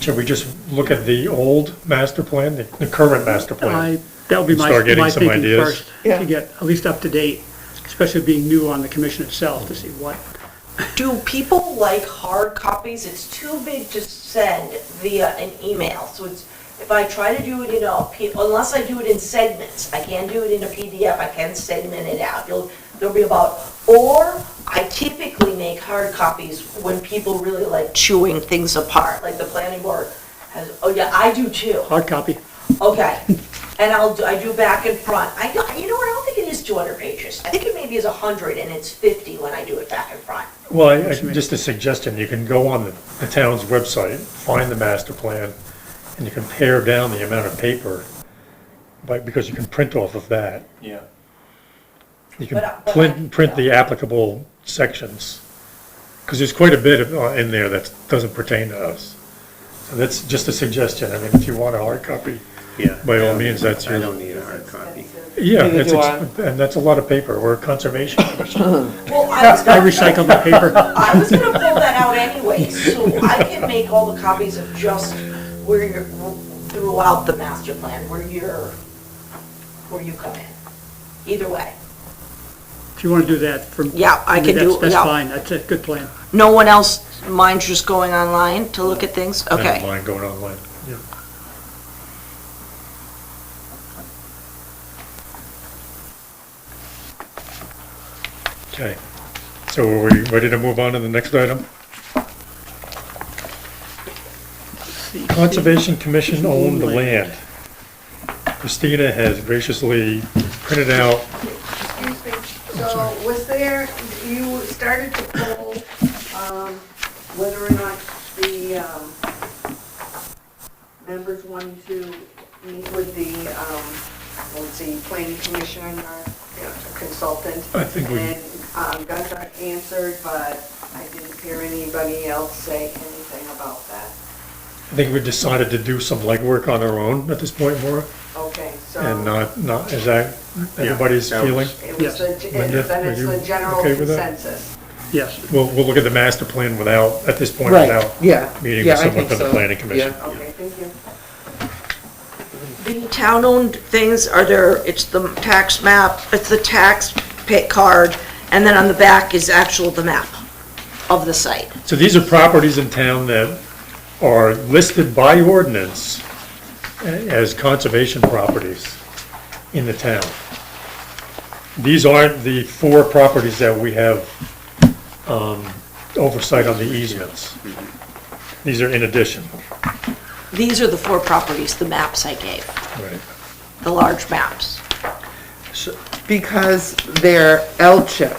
Should we just look at the old master plan, the current master plan? That would be Start getting my some thinking ideas. first, Yeah. to get at least up to date, especially being new on the commission itself, to see what, Do people like hard copies? It's too big to send via an email, so it's, if I try to do it in unless I do it in segments, I can do it in a PDF, I can segment it out. There'll be or I typically make hard copies when people really like chewing things apart, like the planning board has, oh yeah, I do too. hard copy. Okay, and I do back and front. You know what, I don't think it is 200 pages. I think it maybe is 100 and it's 50 when I do it back and front. Well, just a suggestion, you can go on the town's website, find the master plan, and you can pare down the amount of paper, because you can print off of that. Yeah. You can But print the applicable sections, because there's quite a bit in there that doesn't pertain to us. So that's just a suggestion. I mean, if you want a hard copy, Yeah. by all means, that's I your. don't need a hard copy. Yeah, Neither do I. and that's a lot of paper. We're a conservation commission. Well, I was I gonna, recycle my paper. I was gonna pull that out anyway, so I can make all the copies of just where you're, throughout the master plan, where you come in. Either way. If you want to do that from. Yeah, I can do- That's yeah. fine, that's a good plan. No one else minds just going online to look at things? I don't Okay. mind going online. Yeah. Okay, so are we ready to move on to the next item? Conservation Commission owned land. Christina has graciously printed out, Excuse me, so was there, you started to poll, whether or not the, members wanted to meet with the, let's see, planning commission or consultant? I think we- And, Gunther answered, but I didn't hear anybody else say anything about that. I think we decided to do some legwork on our own at this point, Maura, Okay, so. and not, is that everybody's that was- feeling? It was the, Linda, then are it's you the general okay with that? consensus. Yes. We'll look at the master plan without, at this point, Right, without yeah. meeting Yeah, with I someone think from the so. planning commission. Yeah. Okay, thank you. The town-owned things are there, it's the tax map, it's the tax pay card, and then on the back is actual the map of the site. So these are properties in town that are listed by ordinance as conservation properties in the town. These aren't the 4 properties that we have oversight on the easements. These are in addition. These are the 4 properties, the maps I gave, Right. the large maps. Because they're L-chip.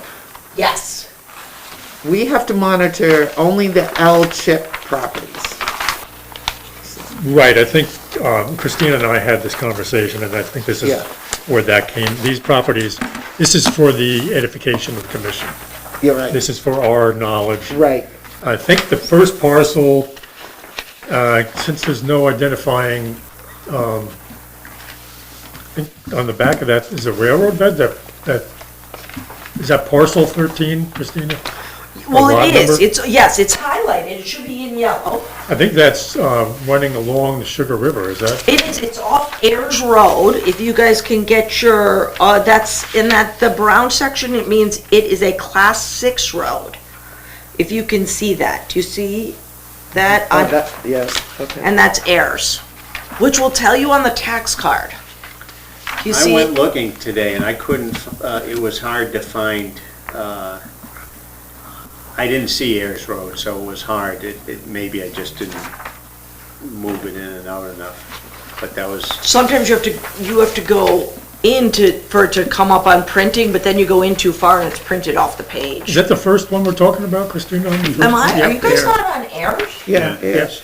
Yes. We have to monitor only the L-chip properties. Right, I think Christina and I had this conversation, and I think this is Yeah. where that came. These properties, this is for the edification of the commission. You're right. This is for our knowledge. Right. I think the first parcel, since there's no identifying, I think on the back of that is a railroad bed, is that parcel 13, Christina? Well, lot it is, number? it's, yes, it's highlighted, it should be in yellow. I think that's running along the Sugar River, is that? It is, it's off Ayers Road, if you guys can get your, that's, in that, the brown section, it means it is a class 6 road. If you can see that, do you see that? Oh, that, yes, okay. And that's Ayers, which will tell you on the tax card. Do you I see went it? looking today and I couldn't, it was hard to find, I didn't see Ayers Road, so it was hard. Maybe I just didn't move it in and out enough, but that was, Sometimes you have to go into, for it to come up on printing, but then you go in too far and it's printed off the Is page. that the first one we're talking about, Christina? Am I, are Yep, you guys Ayers. not on Ayers? Yeah, Yeah. Yes.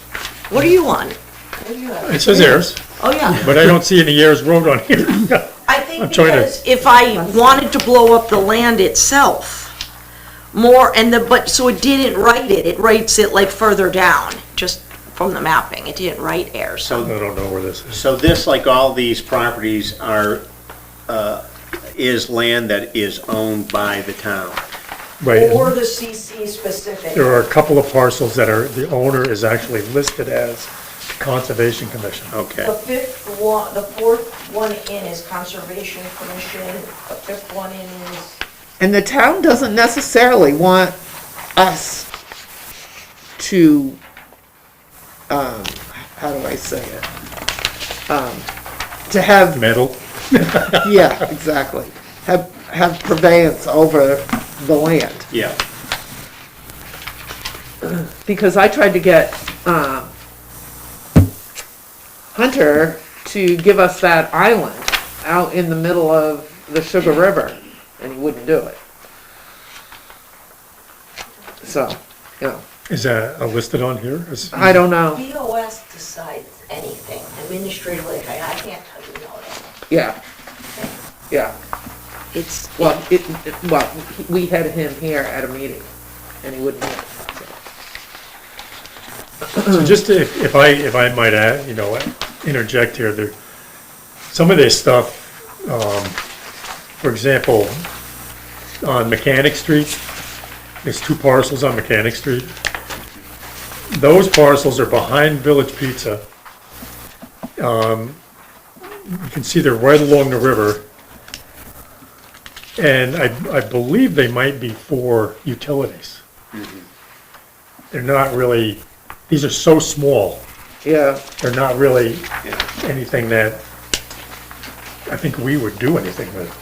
What are you on? What do you have? It says Ayers, Oh, yeah. but I don't see any Ayers Road on here. I think I'm trying to- because if I wanted to blow up the land itself, more, but, so it didn't write it, it writes it like further down, just from the mapping, it didn't write Ayers. I don't know where this is. so this, like all these properties are, is land that is owned by the town. Right, Or and the CC specific. there are a couple of parcels that are, the owner is actually listed as Conservation Commission. Okay. The 4th one in is Conservation Commission, the 5th one in is, and the town doesn't necessarily want us to, how do I say it? To have, Metal, yeah, exactly, have purveyance over the land. Yeah, Because I tried to get, Hunter to give us that island out in the middle of the Sugar River, and he wouldn't do it. So, you know, is that listed on here? I don't know, BOS decides anything, administratively, I can't tell you no. yeah, yeah. It's, Well, we had him here at a meeting, and he wouldn't do it. So just to- if I might add, interject here, some of this stuff, for example, on Mechanic Street, there's 2 parcels on Mechanic Street. Those parcels are behind Village Pizza. You can see they're right along the river. And I believe they might be for utilities. They're not really, these are so small, Yeah, they're not really yeah, anything that I think we would do anything with.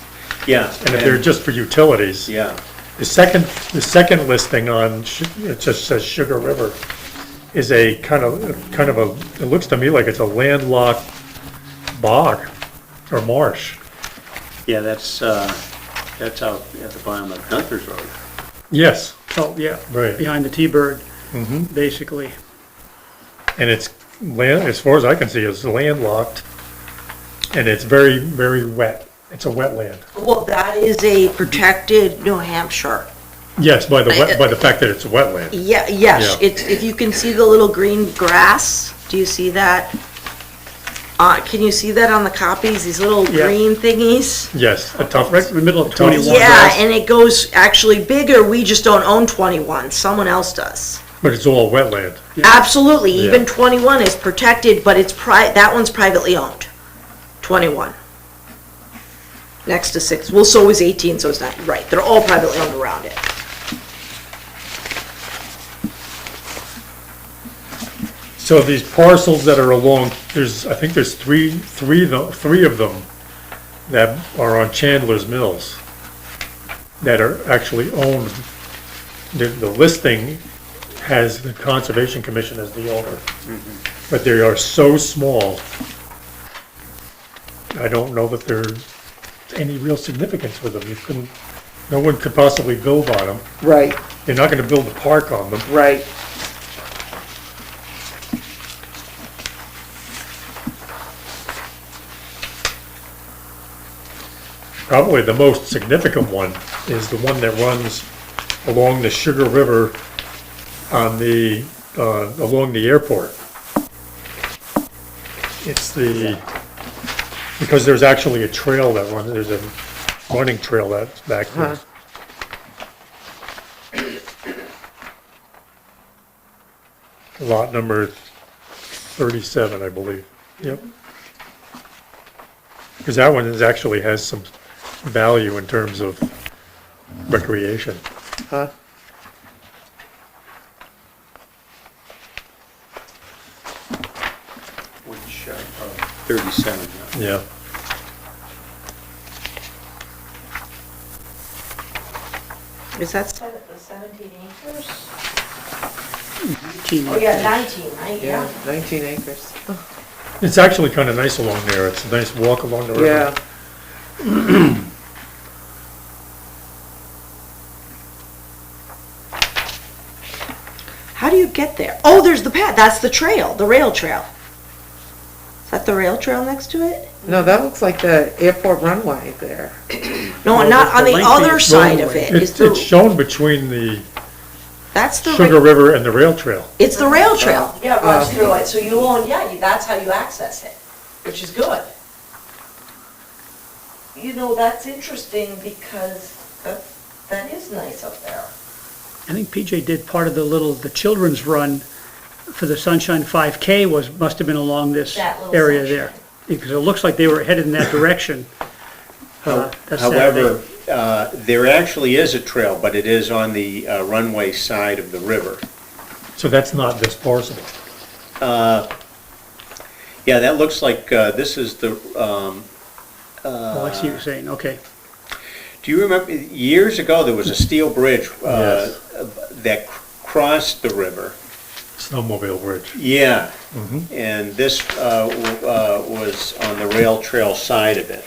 yeah. And if they're just for utilities, Yeah, The second listing on, it just says Sugar River, is a kind of it looks to me like it's a landlocked bog or marsh. Yeah, that's out at the bottom of Gunther's Road. Yes, Oh, yeah, right. behind the T-Bird, Mm-hmm. basically. And it's as far as I can see, it's landlocked, and it's very, very wet. It's a wetland. Well, that is a protected New Hampshire. Yes, by the fact that it's a wetland. Yeah, yes, Yeah. it's, if you can see the little green grass, do you see that? Can you see that on the copies, these little Yeah. green thingies? Yes, a tough. Right in the middle of Tough. 21. Yeah, and it goes actually bigger, we just don't own 21, someone else does. But it's all wetland. Absolutely, even Yeah. 21 is protected, but it's that one's privately owned, 21. Next to 6, well, so is 18, so it's not, right, they're all privately owned around it. So these parcels that are along, I think there's three of them that are on Chandler's Mills that are actually owned. The listing has the Conservation Commission as the owner, but they are so small, I don't know that there's any real significance with them. No one could possibly build on them. Right, You're not gonna build a park on them. right. Probably the most significant one is the one that runs along the Sugar River on along the airport. It's because there's actually a trail that runs, there's a running trail that's back there. Lot number 37, I believe. Yep. Because that one actually has some value in terms of recreation. Huh? Which, 37, yeah. Yeah. Is that 17 acres? 18. Oh, yeah, 19, right, Yeah, 19 acres. It's actually kind of nice along there. It's a nice walk along the river. Yeah, How do you get there? Oh, there's the path, that's the trail, the rail trail. Is that the rail trail next to it? no, that looks like the airport runway there. No, No, not the on the lengthy other side of roadway. it. Is It's shown between the That's the, Sugar River and the rail trail. it's the rail trail. Yeah, it runs through it, so you own, that's how you access it, which is good. You know, that's interesting because that is nice up there. I think PJ did part of the children's run for the Sunshine 5K must have been along this That little area section. there. Because it looks like they were headed in that direction. That However, Saturday. there actually is a trail, but it is on the runway side of the river. So that's not this parcel. Yeah, that looks like, this is the, Oh, I see what you're saying, okay. do you remember, years ago, there was a steel bridge Yes. that crossed the river? Snowmobile bridge. Yeah, Mhm. and this was on the rail trail side of it.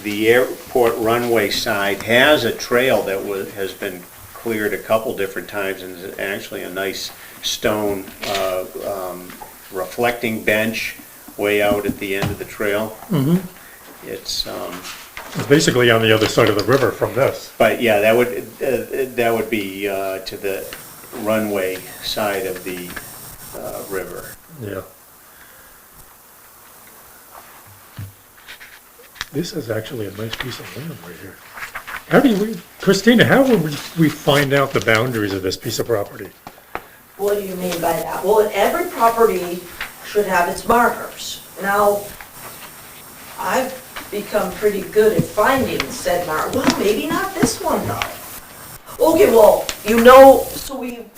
The airport runway side has a trail that has been cleared a couple different times, and is actually a nice stone reflecting bench way out at the end of the trail. Mhm. It's, It's basically on the other side of the river from this. but yeah, that would be to the runway side of the river. Yeah. This is actually a nice piece of land right here. Christina, how would we find out the boundaries of this piece of property? What do you mean by that? Well, every property should have its markers. Now, I've become pretty good at finding said mark, well, maybe not this one though. Okay, well,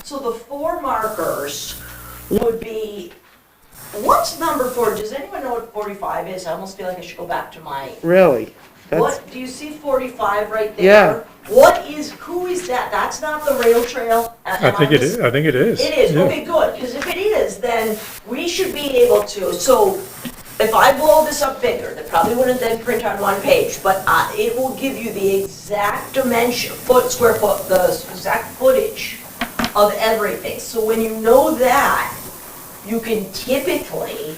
so the 4 markers would be, what's number 4? Does anyone know what 45 is? I almost feel like I should go back to my, Really? What, do you see 45 right there? Yeah. Who is that? That's not the rail trail? I think it is, I think it is. It is, Yeah. okay, good, because if it is, then we should be able to, so if I blow this up bigger, that probably wouldn't then print on one page, but it will give you the exact dimension, square foot, the exact footage of everything. So when you know that, you can typically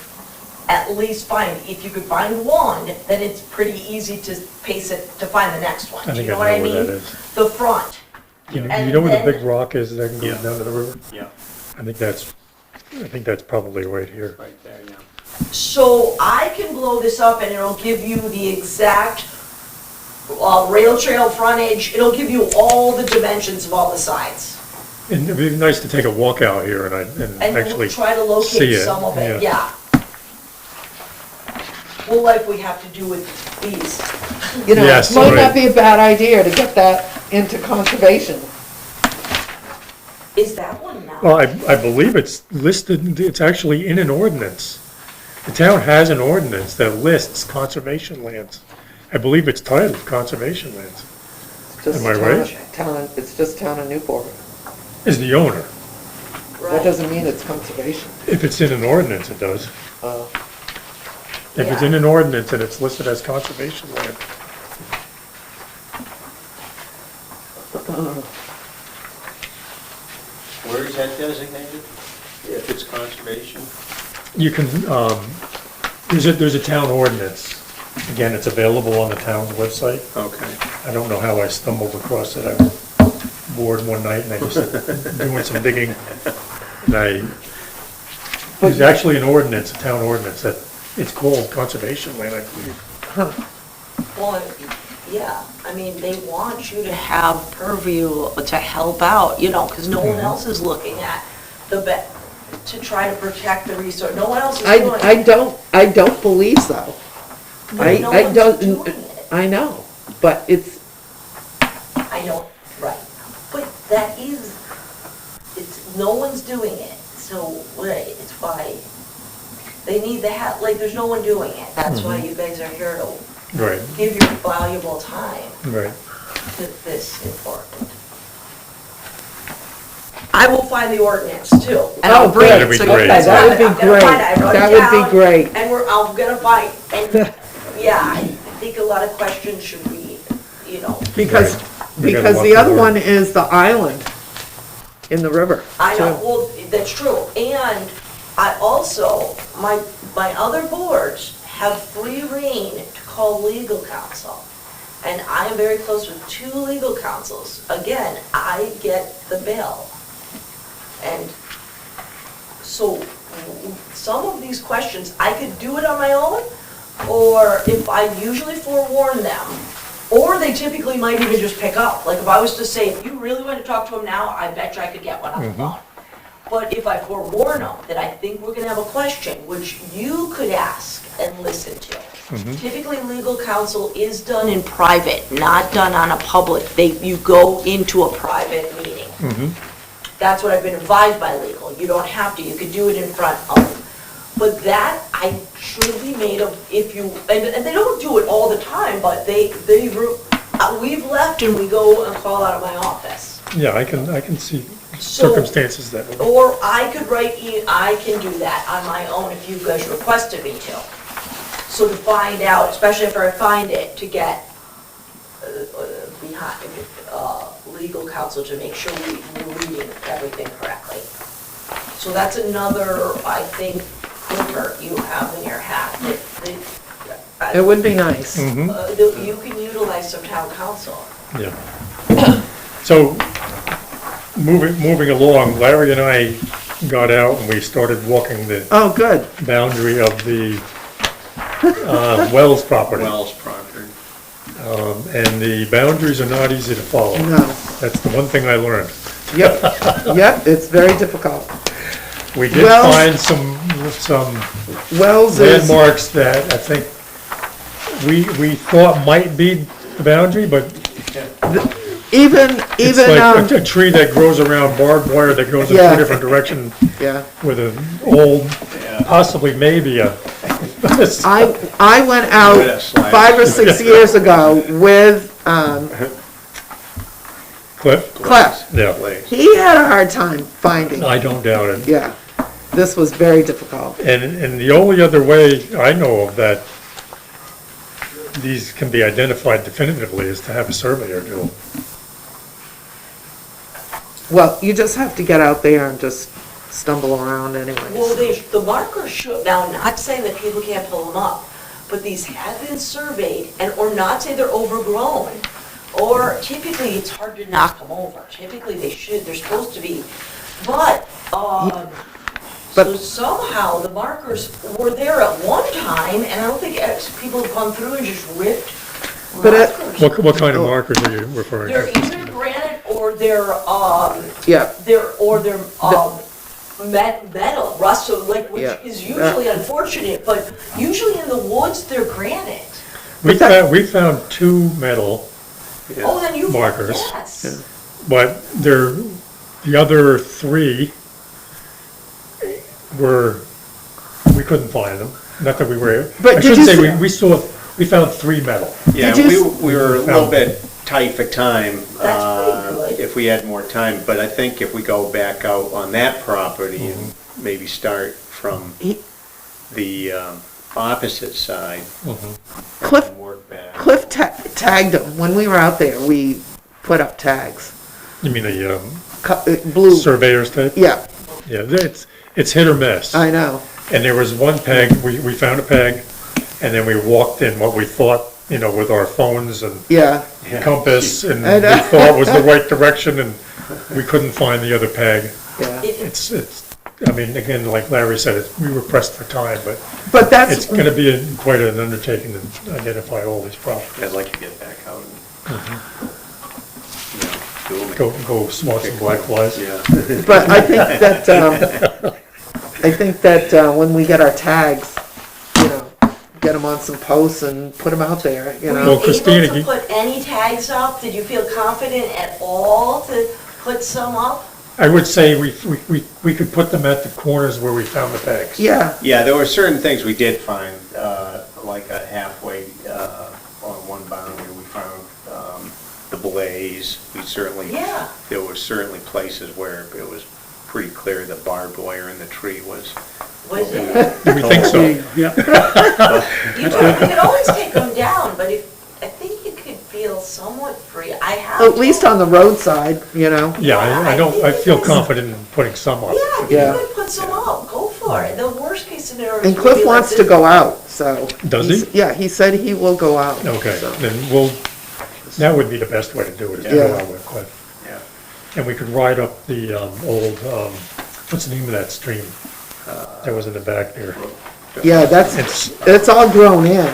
at least find, if you could find one, then it's pretty easy to pace it, to find the next one. I Do think you know I what I know where mean? that is. The front. You know And where the then- big rock is that Yeah. goes down to the river? Yeah, I think that's probably right here. right there, yeah. So I can blow this up and it'll give you the exact rail trail frontage, it'll give you all the dimensions of all the sides. And it'd be nice to take a walk out here and And actually we'll try to see locate it, some of it, yeah. yeah. Well, like we have to do with these. You know, Yes, it might right. not be a bad idea to get that into conservation. Is that one now? Well, I believe it's listed, it's actually in an ordinance. The town has an ordinance that lists conservation lands. I believe it's titled conservation lands. It's just Am I right? It's just town of Newport. Is the owner. That Right. doesn't mean it's conservation. If it's in an ordinance, it does. Uh, If it's Yeah. in an ordinance and it's listed as conservation land. Where is that designated? If it's conservation? You can, there's a town ordinance. Again, it's available on the town's website. Okay. I don't know how I stumbled across it. I was bored one night and I was doing some digging. And there's actually an ordinance, a town ordinance, that it's called conservation land, I believe. Well, yeah, I mean, they want you to have purview to help out, because no one else is looking at to try to protect the resource, no one else is doing it. I don't believe so. But no I one's don't, doing it. I know, but it's, I know, right, but that is, no one's doing it, so, it's why, they need the help, there's no one doing it, that's why you guys are here to Right, give your valuable time right. to this important. I will find the ordinance too, and Oh, I'll bring good. it. That'd be so great. you guys That have would it. be I'm gonna find it. I great. wrote it That would be down, great. And I'm gonna find, and, yeah, I think a lot of questions should be, because, Right. We gotta because walk the other the one is the island in the river. I know, too. well, that's true, and I also, my other boards have free rein to call legal counsel. And I am very close with 2 legal counsels. Again, I get the bill. And so some of these questions, I could do it on my own, or if I usually forewarn them, or they typically might even just pick up. Like if I was to say, if you really want to talk to him now, I bet you I could get one on the phone. But if I forewarn them that I think we're gonna have a question, which you could ask and listen to. Typically, legal counsel is done in private, not done on a public. You go into a private meeting. That's what I've been advised by legal. You don't have to, you could do it in front of. But that, I should be made of, and they don't do it all the time, but we've left and we go and call out of my office. Yeah, I can see So- circumstances that would. Or I could I can do that on my own if you guys requested me to. So to find out, especially if I find it, to get behind, legal counsel to make sure we're reading everything correctly. So that's another, I think, quiver you have in your hat. It would be nice. You can utilize some town council. Yeah. So, moving along, Larry and I got out and we started walking the Oh, good. boundary of the Wells property. Wells property. And the boundaries are not easy to follow. No. That's the one thing I learned. Yep, it's very difficult. We did Wells- find some Wells is, landmarks that I think we thought might be the boundary, but it's like a tree that grows around barbed wire that goes in Yeah. 2 different directions yeah, with an old, possibly maybe a I went out Yeah, slide. 5 or 6 years ago with Cliff? Cliff. Yeah. Place. He had a hard time finding. I don't doubt it. Yeah, this was very difficult. And the only other way I know of that these can be identified definitively is to have a surveyor do them. Well, you just have to get out there and just stumble around anyway. Well, the markers should, now, not saying that people can't pull them up, but these have been surveyed, and, or not say they're overgrown, or typically it's hard to knock them over. Typically they're supposed to be, but, so But- somehow the markers were there at one time, and I don't think people have gone through and just ripped But markers. What kind of markers are you referring They're to? either granite or they're, Yeah, metal, rust, so like, which Yeah. is usually unfortunate, but usually in the woods, they're granite. We found 2 metal, Yeah. Oh, then you. Markers. Yes. but the other 3 we couldn't find them. Not that we were, But I did shouldn't you say, we found 3 metal. Yeah, Did you we were a little bit tight for time. That's pretty good. If we had more time, but I think if we go back out on that property and maybe start from He- the opposite side Cliff, and work back. Cliff tagged them. When we were out there, we put up tags. You mean the Blue, surveyor's tape? yeah, Yeah, it's hit or miss. I know. And there was one peg, we found a peg, and then we walked in what we thought, with our phones and Yeah, Yeah. compass, and I we know. thought was the right direction, and we couldn't find the other peg. yeah. It's, I mean, again, like Larry said, we were pressed for time, but But that's, it's gonna be quite an undertaking to identify all these properties. I'd like to get back out and, do them. Go swat some black flies. Yeah. but I think that when we get our tags, get them on some posts and put them out there, Were Well, you Christina, able to put any tags up? Did you feel confident at all to put some up? I would say we could put them at the corners where we found the pegs. Yeah, Yeah, there were certain things we did find, like a halfway, on one boundary, we found, the blaze. Yeah. There were certainly places where it was pretty clear the barbed wire in the tree was. Was it? Do we think so? Yeah, You could always take them down, but I think you could feel somewhat free. I have. at least on the roadside, Yeah, I feel confident in putting some up. Yeah, Yeah. you could put some up, go for it. The worst case scenario. and would Cliff be like wants to this. go out, so. Does he? Yeah, he said he will go out. Okay, so. then that would be the best way to do it, is to Yeah. go out with Cliff. Yeah. And we could ride up the old, what's the name of that stream that was in the back there? Yeah, it's all grown in. Yeah,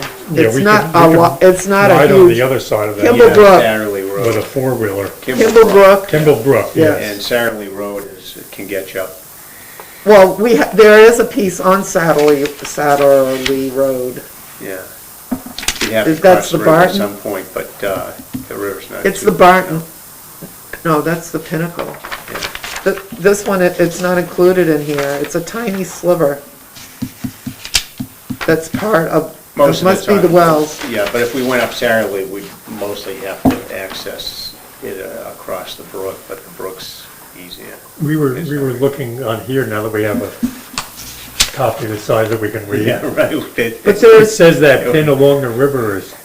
It's we not could- we a, could it's not a Ride on the huge, other side of that Kimball Yeah, Brook. Satterley with a Road. four-wheeler. Kimblebrook. Kimblebrook, Yeah. yes. And Satterley Road can get you up. Well, there is a piece on Satterley Road. Yeah. You have to That's cross the the river at Barton? some point, but the river's not. It's too the bad. Barton. No, that's the Pinnacle. This one, it's not included in here. It's a tiny sliver. That's part of, Most it of must it's be the on- wells. Yeah, but if we went up Satterley, we'd mostly have to access it across the brook, but the brook's easier. We were looking on here now that we have a copy the size that we can read. Yeah, right. But It there's, says that pin along the river is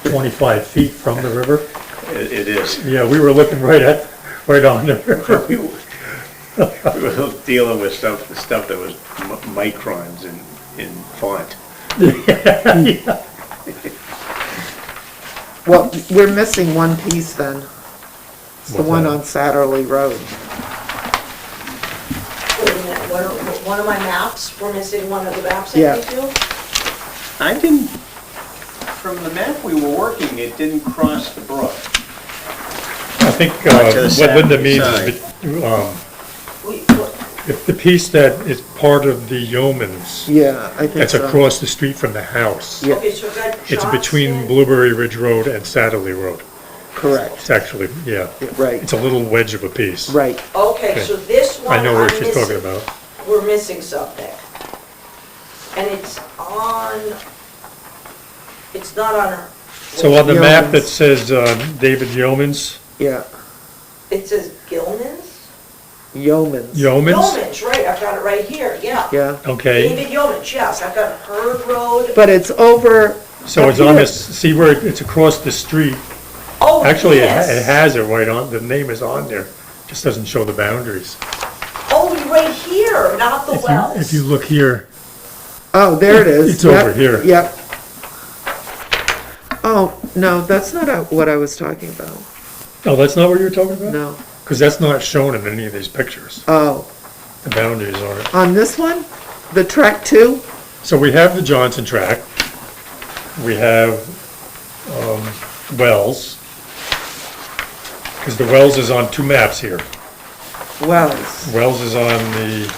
25 feet from the river. It is. Yeah, we were looking right on the river. We were dealing with stuff that was microns in font. well, we're missing one piece then. It's the What's one that? on Satterley Road. Wait a minute, one of my maps, we're missing one of the maps I Yeah. gave you? I didn't, from the map we were working, it didn't cross the brook. I think To the what Linda south means side. is What- if the piece that is part of the Yeomans, Yeah, I think that's so. across the street from the house. Yeah. Okay, so that It's between Johnson- Blueberry Ridge Road and Satterley Road. Correct. It's actually, yeah, Right, it's a little wedge of a piece. right. Okay, Okay. so this one I know where I'm she's talking missing, about. we're missing something. And it's not on her. So on the map that Yeomans. says David Yeomans, Yeah, It says Gilman's? Yeomans. Yeomans, Yeomans, right, I've got it right here, yeah. Yeah, okay. David Yeomans, yes, I've got Herd Road. but it's over. So up it's on here. this, see where it's across the street? Oh, Actually, it yes. has it right on, the name is on there, just doesn't show the boundaries. Oh, right here, not the wells. If you look here, Oh, there it is. It's over Yep, here. Yep. Oh, no, that's not what I was talking about. oh, that's not what you were talking about? No. Because that's not shown in any of these pictures, Oh, the boundaries aren't. on this one? The track 2? So we have the Johnson track, we have Wells, because the Wells is on 2 maps here. Wells. Wells is on the,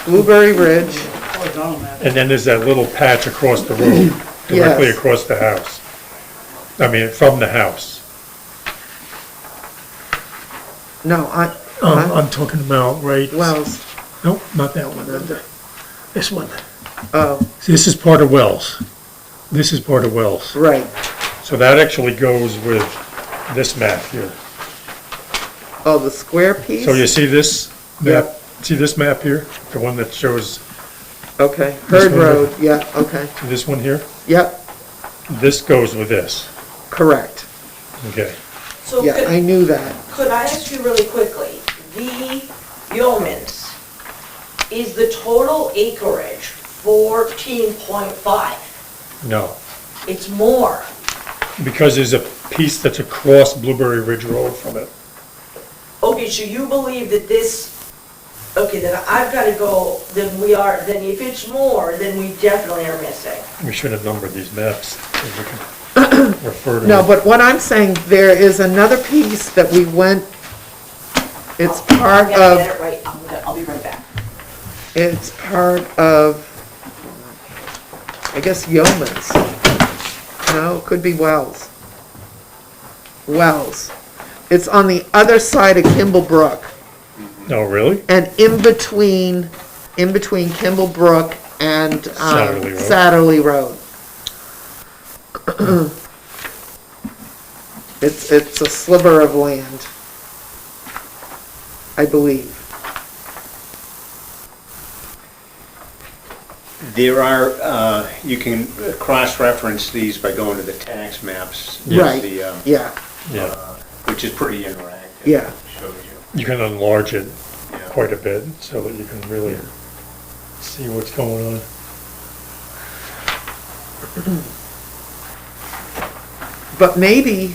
Blueberry Ridge. Horizontal map. and then there's that little patch across the road, directly Yes. across the house. I mean, from the house. No, I'm talking about right, Wells. nope, not that one, this one. Oh, See, this is part of Wells. This is part of Wells. right. So that actually goes with this map here. Oh, the square piece? So you see this map, Yep. see this map here? The one that shows Okay, This Herd one Road, yeah, okay. this one here? Yep, This goes with this, correct. okay. So Yeah, I knew that. could I ask you really quickly, the Yeomans, is the total acreage 14.5? No, It's more. because there's a piece that's across Blueberry Ridge Road from it. Okay, so you believe that this, okay, then I've got to go, then if it's more, then we definitely are missing. We should have numbered these maps, so we can refer to No, it. but what I'm saying, there is another piece that we went, it's part I'm gonna of, get it right, I'll be right back. it's part of, I guess Yeomans. No, it could be Wells. Wells. It's on the other side of Kimball Brook. Oh, really? And in between Kimball Brook and Satterley Road. Satterley Road. It's a sliver of land, I believe. There are, you can cross-reference these by going to the tax maps. Right. The, Yeah, Yeah. which is pretty interactive. Yeah. Shows You can enlarge it you. Yeah. quite a bit so that you can really see what's going on. but maybe,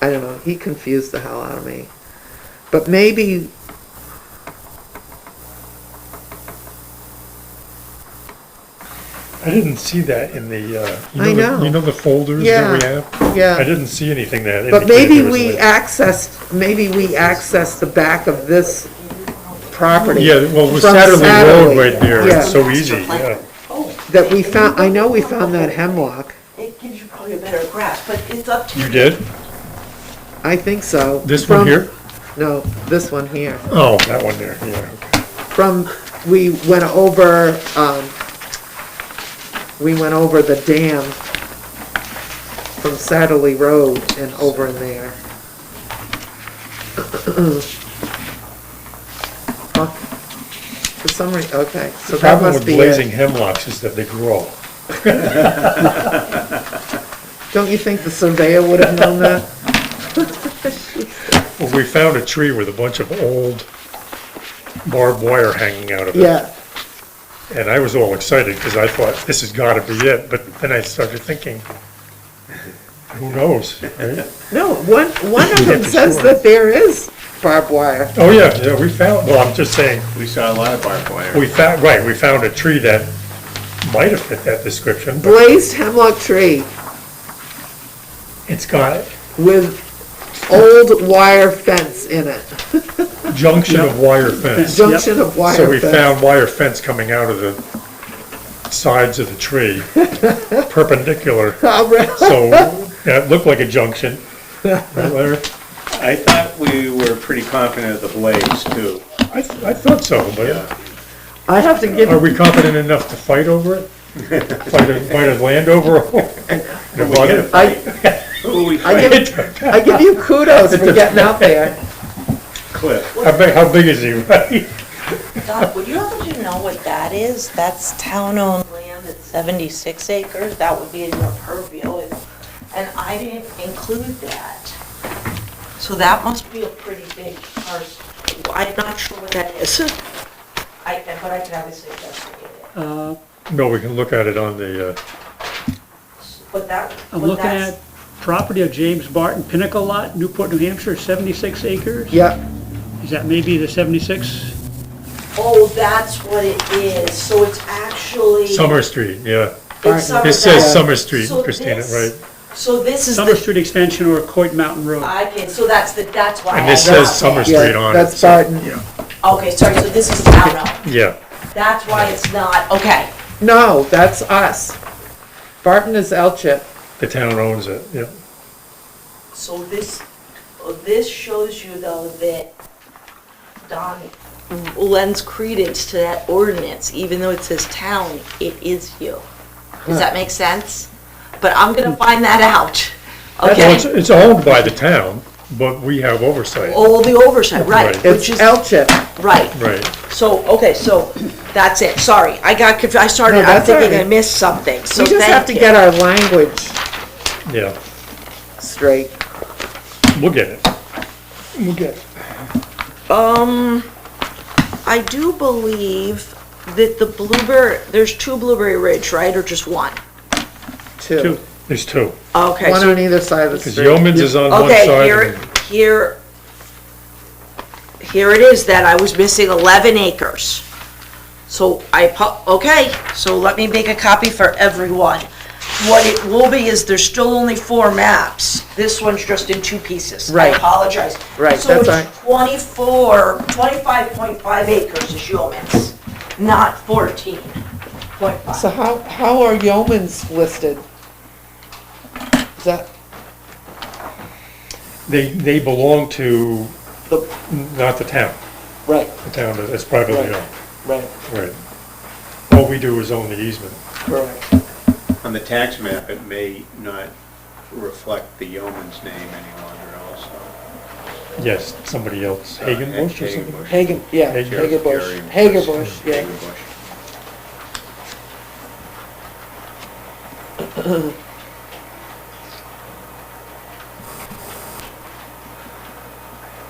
I don't know, he confused the hell out of me. But maybe, I didn't see that in the, I know. You know the folders Yeah, that we have? yeah. I didn't see anything that But indicated maybe there was we like- accessed the back of this property. Yeah, well, with from Satterley Road Satterley. right there, Yeah. it's so easy, yeah. Oh, That we found, I know we found that hemlock. it gives you probably a better grasp, but it's up to you. You did? I think so. This one From- here? No, this one here. Oh, that one there, yeah, okay. We went over, the dam from Satterley Road and over in there. Oh, for some reason, okay, so The that problem must with be blazing it. hemlocks is that they grow. Don't you think the surveyor would have known that? Well, we found a tree with a bunch of old barbed wire hanging out of it. Yeah, And I was all excited because I thought, this has got to be it. But then I started thinking, who knows, right? no, one of them Get the says short. that there is barbed wire. Oh, yeah, we found, well, I'm just saying, We saw a lot of barbed wire. we found a tree that might have fit that description, but Blazed hemlock tree it's got with old wire fence in it. junction of wire fence. Junction of wire So we fence. found wire fence coming out of the sides of the tree, perpendicular. Oh, really? So, yeah, it looked like a junction. Right, Larry? I thought we were pretty confident of the blades, too. I thought so, but Yeah. I have to give, are we confident enough to fight over it? Fight a land over it? Who we gonna I, fight? Who we I fight? I give you kudos for getting out there. Cliff. How big is he, right? Doc, would you happen to know what that is? That's town-owned land, it's 76 acres, that would be in your purview, and I didn't include that. So that must be a pretty big parcel. I'm not sure what that is. But I can obviously investigate it. No, we can look at it on the, But that, I'm but looking that's, at property of James Barton Pinnacle Lot, Newport, New Hampshire, 76 acres. Yeah, Is that maybe the 76? oh, that's what it is, so it's actually. Summer Street, yeah. It's Summer- It says that- Summer Street, so Christina, this- right? So this is Summer the, Street extension or Coit Mountain Road? okay, so that's why. And this I got says Summer that. Street on it. that's so- Barton. Yeah, Okay, sorry, so this is town-owned. yeah. That's why it's not, okay. No, that's us. Barton is Elchip. The town owns it, yeah. So this shows you though that Don lends credence to that ordinance, even though it says town, it is you. Does that make sense? But I'm gonna find that out, Well, okay? it's owned by the town, but we have oversight. All the oversight, right, Right. It's which is, Elchip. right. Right. So, okay, so that's it, sorry, I got confused, I started, No, I'm that's all thinking I right. missed something, so We just have thank to you. get our language Yeah, straight. we'll get it. We'll get it. I do believe that the Blueberry, there's two Blueberry Ridge, right, or just one? Two. There's two. Okay, One so, on either side of the Because street. Yeoman's is on one okay, side. here, and- here it is that I was missing 11 acres. So okay, so let me make a copy for everyone. What it will be is there's still only 4 maps. This one's just in 2 pieces. Right. I apologize. Right, So that's it's 25.5 acres is Yeoman's, not 14.5. So how are Yeomans listed? Is that, They belong to, the, not the town. right, The town is privately Right. owned. right, Right. All we do is own the easement. correct. On the tax map, it may not reflect the yeoman's name any longer also. Yes, somebody else, Hagen Bush or something? Hagenbush. Hagen, yeah, Hagen- Hagerbush, Jerry- Hagerbush, yeah. Hagenbush.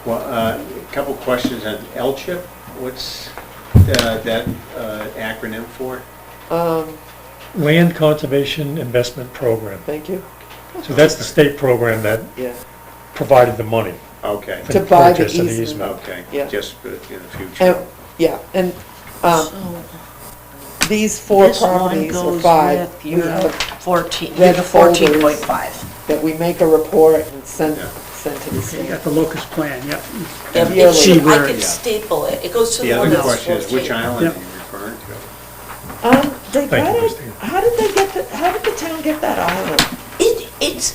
Well, a couple questions on LCHIP. What's that acronym for? Land Conservation Investment Program. Thank you, So that's the state program that yeah. provided the money Okay, for To the buy the purchase of the easement. easement. okay, Yeah. just in the And, future. yeah, and, So these 4 this one properties, or goes 5, with we your have 14, red the folders. 14.5. that we make a report and send Yeah. to the You state. got the locust plan, yep. Yep, Yearly. it should, I Where- can Yeah. staple it, it goes to The the one other that's question is, which 14. island Yeah. are you referring to? They Thank you, got it, Christine. how did they get the, how did the town get that island? It's,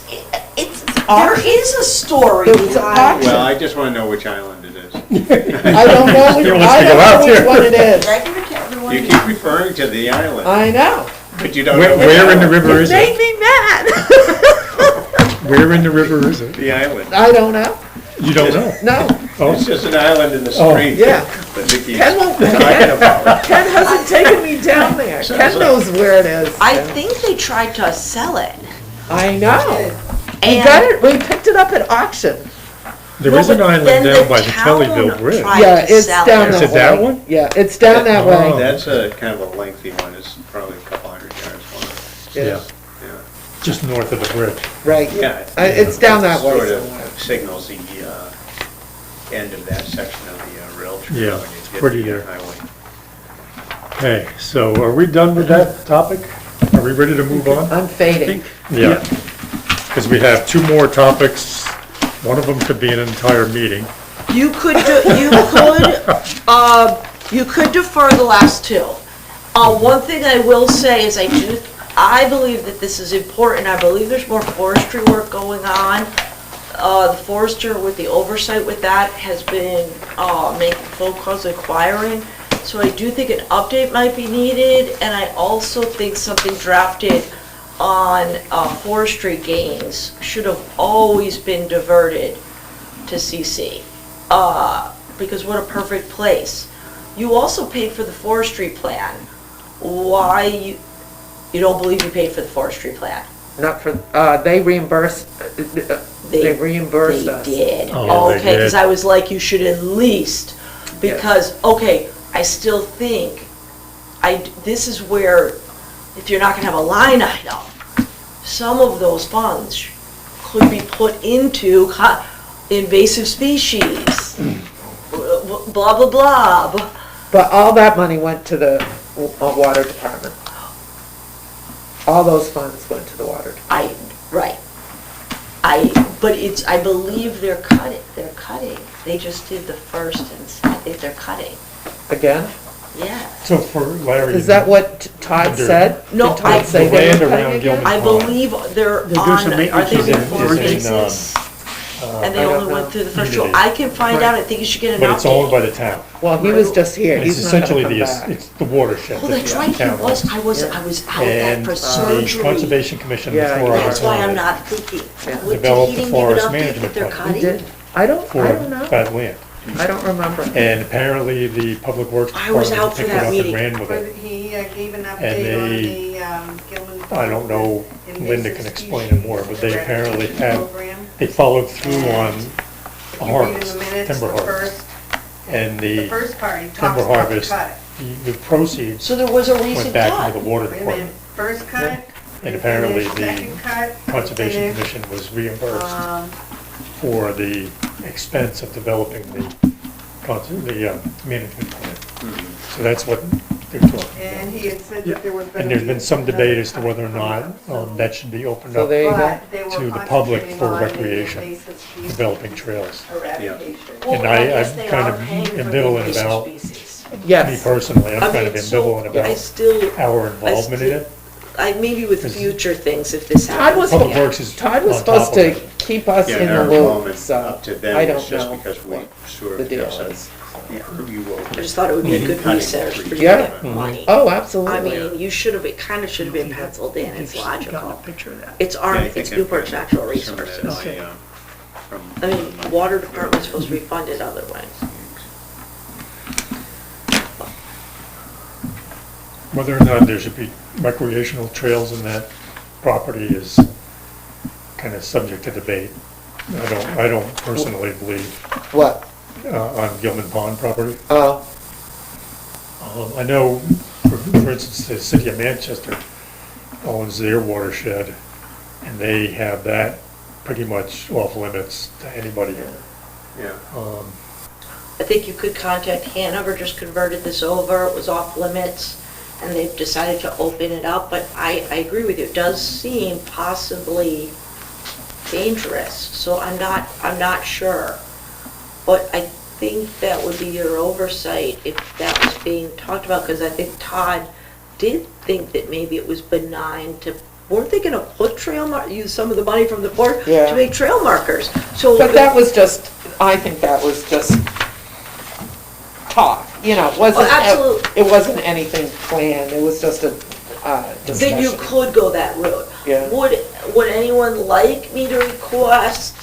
there auction. is a story There was an behind auction. it. Well, I just want to know which island it is. I don't know, He wants I to go don't out know which there. one it is. Did I give it to everyone? You keep referring to the island, I know. but you don't know. Where in the which river is Made it? me mad. Where in the river is it? The island. I don't know, You don't know? no, It's Oh, just an island in the Oh. stream. Yeah. That Vicky's Ken won't- talking about. Ken hasn't taken me down there, Ken knows where it is. I think they tried to sell it. I know, we And- got it, we picked it up at auction. there No, is an but island then down the by the town Kellyville Bridge. tried Yeah, to it's sell down it. Is that it that way. one? Yeah, it's down that Oh. way. That's a kind of a lengthy one, it's probably a couple hundred yards long. Yeah, Yeah. just north of the bridge. Right, Yeah. it's down that way. Sort of signals the end of that section of the rail trail. Yeah, when you it's get pretty to the there. highway. Okay, so are we done with that topic? Are we ready to move on? I'm I fading. think, Yeah, because we have 2 more topics. One of them could be an entire meeting. You could, you could defer the last 2. One thing I will say is I believe that this is important, I believe there's more forestry work going on. the forester with the oversight with that has been, making phone calls, inquiring. So I do think an update might be needed, and I also think something drafted on, forestry gains should have always been diverted to CC. Because what a perfect place. You also paid for the forestry plan. Why you don't believe you paid for the forestry plan? Not for, they reimbursed, they reimbursed us. They did. Oh, they Okay, because did. I was like, you should at least, because, okay, I still think, this is where, if you're not gonna have a line item, some of those funds could be put into invasive species, blah, blah, blah. But all that money went to the water department. All those funds went to the water department. Right. But I believe they're cutting. They just did the first and second, they're cutting. Again? Yeah. So for Larry. Is that what Todd Under- said? No, Did Todd I- say The they land were around cutting again? Gilman I believe they're They do on, some are maintenance they is in- before is in, maintenance? And they I don't only went know. through the first, so Unity. I can find out, I think you should get an update. But it's owned by the town. Well, he was just here, It's he's not gonna essentially come the, back. it's the watershed Oh, that that's the right, he town was, owns. I was out there And for the surgery. Conservation Commission Yeah, before I That's was why on I'm it not thinking. Yeah. Did Developed he the didn't give an forest update management that they're plan. He cutting? did? I don't for know. that land. I don't remember. And apparently the Public Works I was out Department for picked it that up and meeting. ran with But it. he gave an And update on they- the Gilman. I don't know, Linda can explain it more, but they apparently had, Program. they followed through on If a you read in harvest, the minutes, timber the harvest. first, And the the first part, he talks timber about the harvest, cut. the proceeds So there was a went recent back cut. into the water Wait a minute, department. first cut. And apparently finished, second the cut, Conservation finished, Commission was reimbursed um, for the expense of developing the management plan. So that's what they're talking And about. he had said that there was gonna And there's be been some debate as to whether or another not cut, that should be opened So up, there you go. but they were to the public concentrating for on the recreation, invasive species developing trails. eradication. Well, And I guess I'm they kind are of paying for the ambivalent invasive about- species. Me Yes. personally, I'm I kind of mean, so ambivalent I about still, our involvement in it. maybe with Because- future things, if this Todd happens. was, Public again. Works is Todd was on top supposed of to it. keep us Yeah, in the our loop, involvement so up to them I is don't just know because we what sort the of deal said, is. yeah, you will. I just thought it would be a good Cutting research for you to Yeah. get money. Oh, I absolutely. mean, you should have, it kind of should have been penciled in, it's You've gotten a logical. picture of that. It's Yeah, I think it's I've Newport's got natural some of resources. that, Okay. from- I mean, water department's supposed to be funded other ways. Whether or not there should be recreational trails in that property is kind of subject to debate. I don't personally believe, What? on Gilman Pond property. Oh, I know, for instance, the city of Manchester owns their watershed, and they have that pretty much off limits to anybody. Yeah. I think you could contact Hanover, just converted this over, it was off limits, and they've decided to open it up, but I agree with you, it does seem possibly dangerous, so I'm not sure. But I think that would be your oversight if that was being talked about, because I think Todd did think that maybe it was benign to, weren't they gonna put use some of the money from the board Yeah. to make trail markers? So but that was just, I think that was just talk, you know, it wasn't, Oh, absolutely. it wasn't anything planned, it was just a, Then you discussion. could go that route. Yeah. Would anyone like me to request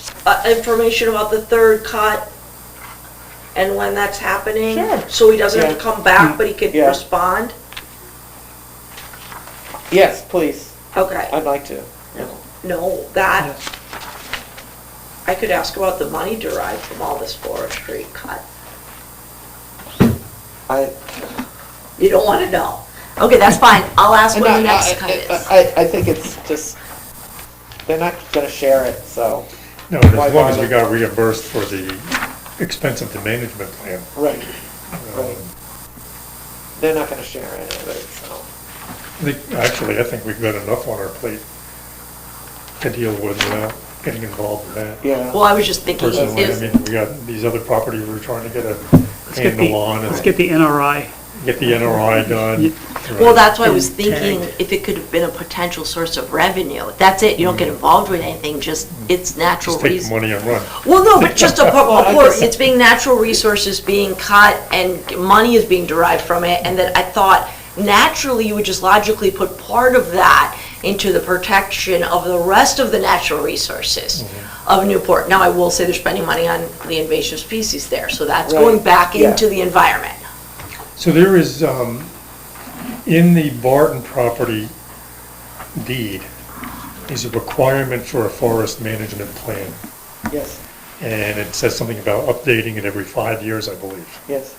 information about the third cut and when that's happening? Sure. So he doesn't have to Yeah. come back, but he could Yeah. respond? Yes, please, Okay, I'd like to. no, that, I could ask about the money derived from all this forestry cut. I, You don't want to know. Okay, that's fine. I'll ask when the No, next cut is. I think it's just, they're not gonna share it, so, No, but Why as long as we bother? got reimbursed for the expense of the management plan. right, right. um, They're not gonna share any of it, so. Actually, I think we've got enough on our plate to deal with without getting involved in that. Yeah, Well, I was just thinking, Personally, I is, mean, we got these other properties we're trying to get a Let's get the, handle on. let's and- get the NRI get the NRI done. Well, that's why I was thinking Tagged. if it could have been a potential source of revenue. That's it, you don't get involved with anything, just, it's natural Just take the reason. money and run. Well, no, but just I guess- it's being natural resources being cut and money is being derived from it, and that I thought naturally you would just logically put part of that into the protection of the rest of the natural resources of Newport. Now, I will say they're spending money on the invasive species there, so that's Right, going back yeah. into the environment. So there is, in the Barton property deed, is a requirement for a forest management plan. Yes, And it says something about updating it every 5 years, I believe. yes.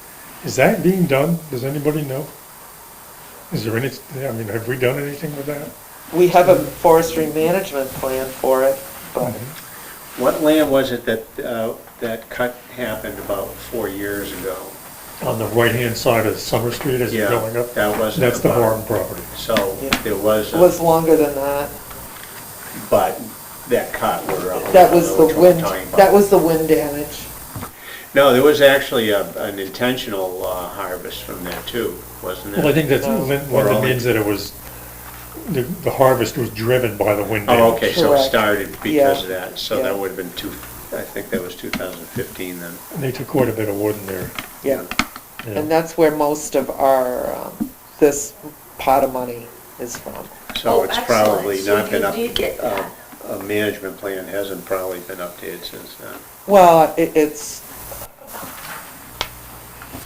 Is that being done? Does anybody know? Is there any, I mean, have we done anything with that? We have a forestry management plan for it, but What land was it that cut happened about 4 years ago? On the right-hand side of Summer Street as you're Yeah, going up? that wasn't That's the about- Barton property. So Yeah. there was, it was longer than that. but that cut were. That was the which one we're wind, talking about. that was the wind damage. No, there was actually an intentional harvest from that too, wasn't there? Well, I think that's, No. Linda Or only- means that it was, the harvest was driven by the wind damage. Oh, okay, so it Correct. started because of Yeah. that, so Yeah. that would have been I think that was 2015 then. And they took quite a bit of wood in there. Yeah, Yeah. and that's where most of our, this pot of money is from. So Oh, it's excellent. probably So not been you up, did get that. a management plan hasn't probably been updated since then. Well, it's,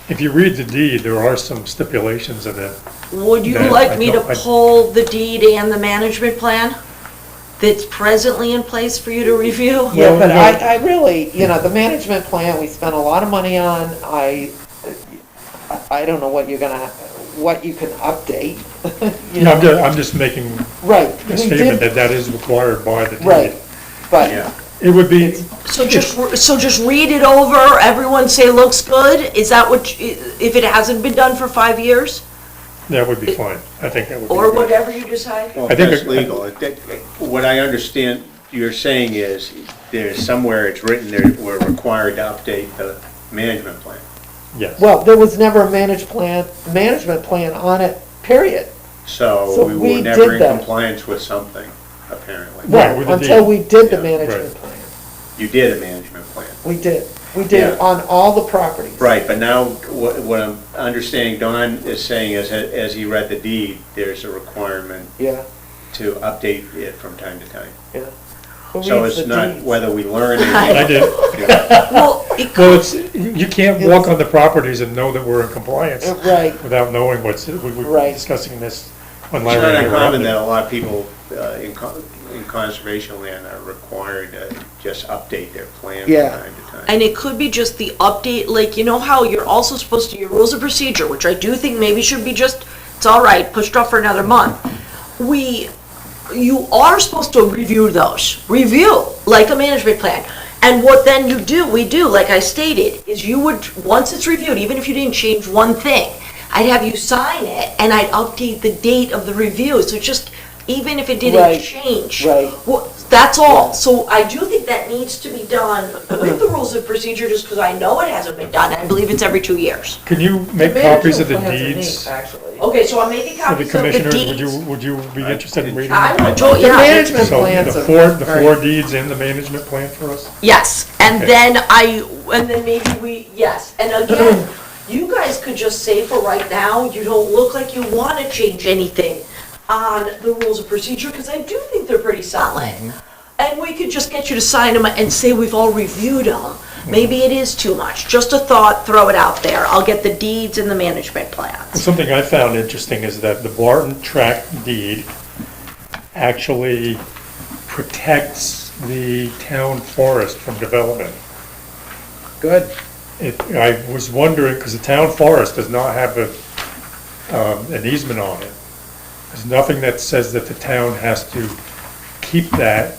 If you read the deed, there are some stipulations in it. Would you That like I me to don't- I- pull the deed and the management plan that's presently in place for you to review? yeah, Well, but no. I really, the management plan, we spent a lot of money on. I don't know what what you can update. you No, know. I'm just making Right. a we statement did- that is required by the deed. Right, but, Yeah, It would be, So just read it over, everyone say looks good? Is that what, if it hasn't been done for 5 years? that would be fine. I think that would be Or good. whatever you decide? well, I think that's it- legal. What I understand you're saying is, there's somewhere it's written there, we're required to update the management plan. Yes. well, there was never a management plan on it, period. So So we we were never did in that. compliance with something, apparently. Right, Well, with the until deed. we did the Yeah, management right. plan. You did a management plan. We did. We did it Yeah. on all the properties. Right, but now, what I'm understanding Don is saying is, as he read the deed, there's a requirement Yeah, to update it from time to time. yeah. Who So reads it's the not deeds? whether we learn I anything. did. Well, it Well, could, it's, you can't walk on the properties and know that we're in compliance Right, without knowing we were Right. discussing this when It's Larry not and I were uncommon out that there. a lot of people in conservation land are required to just update their plan from Yeah. time to time. and it could be just the update, like, you know how you're also supposed to, your rules of procedure, which I do think maybe should be just, it's all right, pushed off for another month. You are supposed to review those, like a management plan. And what then we do, like I stated, is you would, once it's reviewed, even if you didn't change one thing, I'd have you sign it and I'd update the date of the review. So just, even if it didn't Right, change. right. Well, that's all. Yeah. So I do think that needs to be done with the rules of procedure, just because I know it hasn't been done. I believe it's every 2 years. Can you make copies of the deeds Okay, so I'm making for the copies of the commissioners? deeds. Would you be interested in reading I them? would, do- the yeah. management So plans. the are- four deeds and the management plan for us? Yes, and Okay. then maybe yes. And again, you guys could just say for right now, you don't look like you want to change anything on the rules of procedure, because I do think they're pretty solid. And we could just get you to sign them and say we've all reviewed them. Maybe it is too much. Just a thought, throw it out there. I'll get the deeds and the management plans. Something I found interesting is that the Barton Tract deed actually protects the town forest from development. Good. I was wondering, because the town forest does not have an easement on it. There's nothing that says that the town has to keep that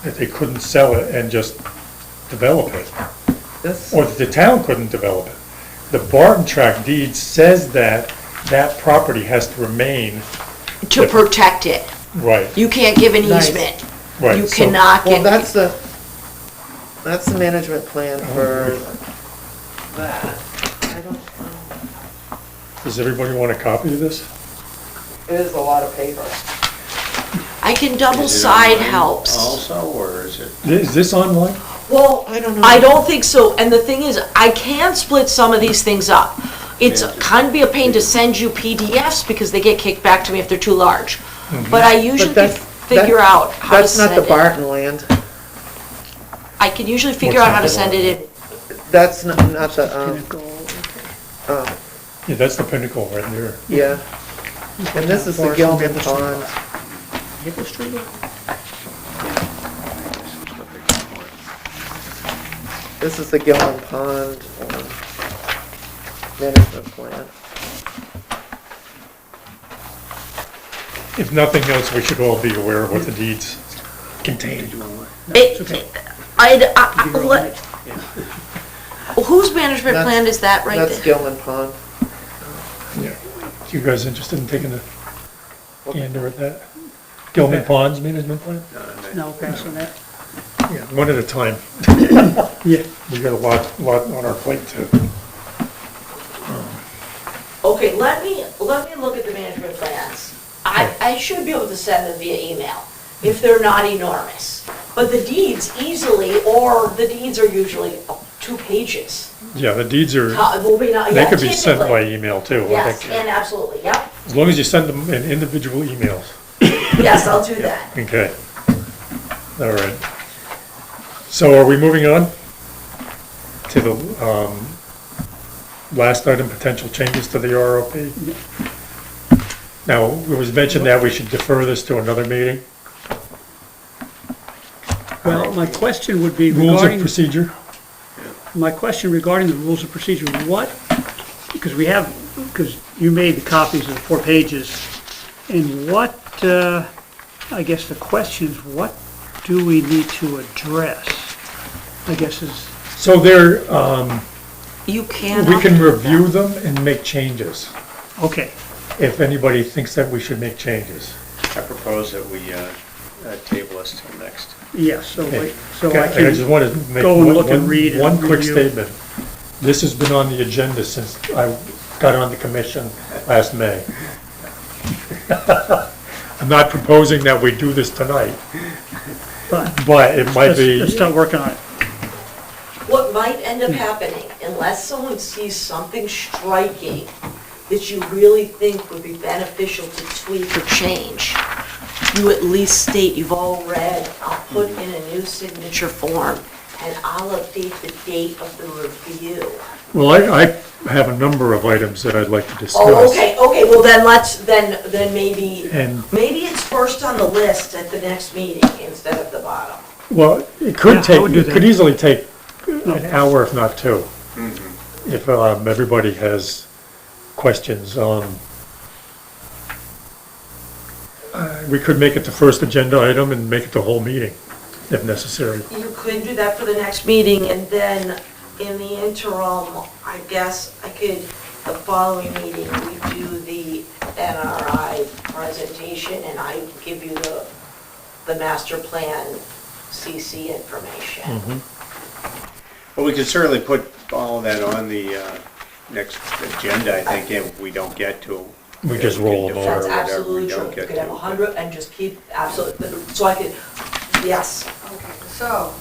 they couldn't sell it and just develop it, This, or that the town couldn't develop it. The Barton Tract deed says that that property has to remain, To protect it. right, You can't give an Nice. easement. right. You so- cannot well, get. that's the management plan for that. I don't, Does everybody want a copy of this? It is a lot of paper. I can double Is it side online helps. Also, or is it? Is this online? Well, I don't know. I don't think so, and the thing is, I can split some of these things up. It's Yeah. kind of be a pain to send you PDFs because they get kicked back to me if they're too large. But I usually But can figure out how to That's not send the it. Barton land. I can usually figure What's out how to not the send it in. That's not the, Pinnacle, oh, Yeah, that's the Pinnacle right there. yeah. And this is the Forest Gilman Maple Street. Pond. Maple Street? This is the Gilman Pond management plan. If nothing else, we should all be aware of what the deeds contain. Whose management That's- plan is that right That's there? Gilman Pond. Yeah. You guys interested in taking a gander at that? Gilman Ponds Management Plan? No, pass on that. Yeah, one at a time. Yeah. We got a lot on our plate too. Okay, let me look at the management plans. I should be able to send them via email, if they're not enormous. But the deeds easily, or the deeds are usually 2 pages. Yeah, the deeds are, Well, we not, they yeah, could be sent by typically. email too. I Yes, think. and absolutely, yep. As long as you send them in individual emails. Yes, I'll do that. Okay. All right. So are we moving on to the last item, potential changes to the ROP? Now, it was mentioned that we should defer this to another meeting. Well, my question would be Rules of regarding, procedure? my question regarding the rules of procedure, what, because you made the copies of the 4 pages, and what, I guess the question is, what do we need to address? I guess is, So there, You can. we can review them and make changes, okay, if anybody thinks that we should make changes. I propose that we table this till next. yes, so Okay. so Okay, I I just can, want to make go and look and read and one quick review. statement. This has been on the agenda since I got on the commission last May. I'm not proposing that we do this tonight, but it might be, let's start working on it. What might end up happening, unless someone sees something striking that you really think would be beneficial to tweak or change, you at least state you've all read, I'll put in a new signature form, and I'll update the date of the review. well, I have a number of items that I'd like to discuss. Oh, okay, well then then maybe, And, maybe it's first on the list at the next meeting instead of the bottom. well, it Yeah, could I take, would do it could that. easily take an hour, if not 2, if everybody has questions. We could make it the first agenda item and make it the whole meeting, if necessary. You could do that for the next meeting, and then in the interim, I guess I could, the following meeting, we do the NRI presentation, and I give you the master plan CC information. Well, we could certainly put all that on the next agenda, I think, if we don't get to. We just roll them That's over. whatever absolutely we true. don't You get could have to. 100 and just keep, absolutely, so I could, yes. Okay, so,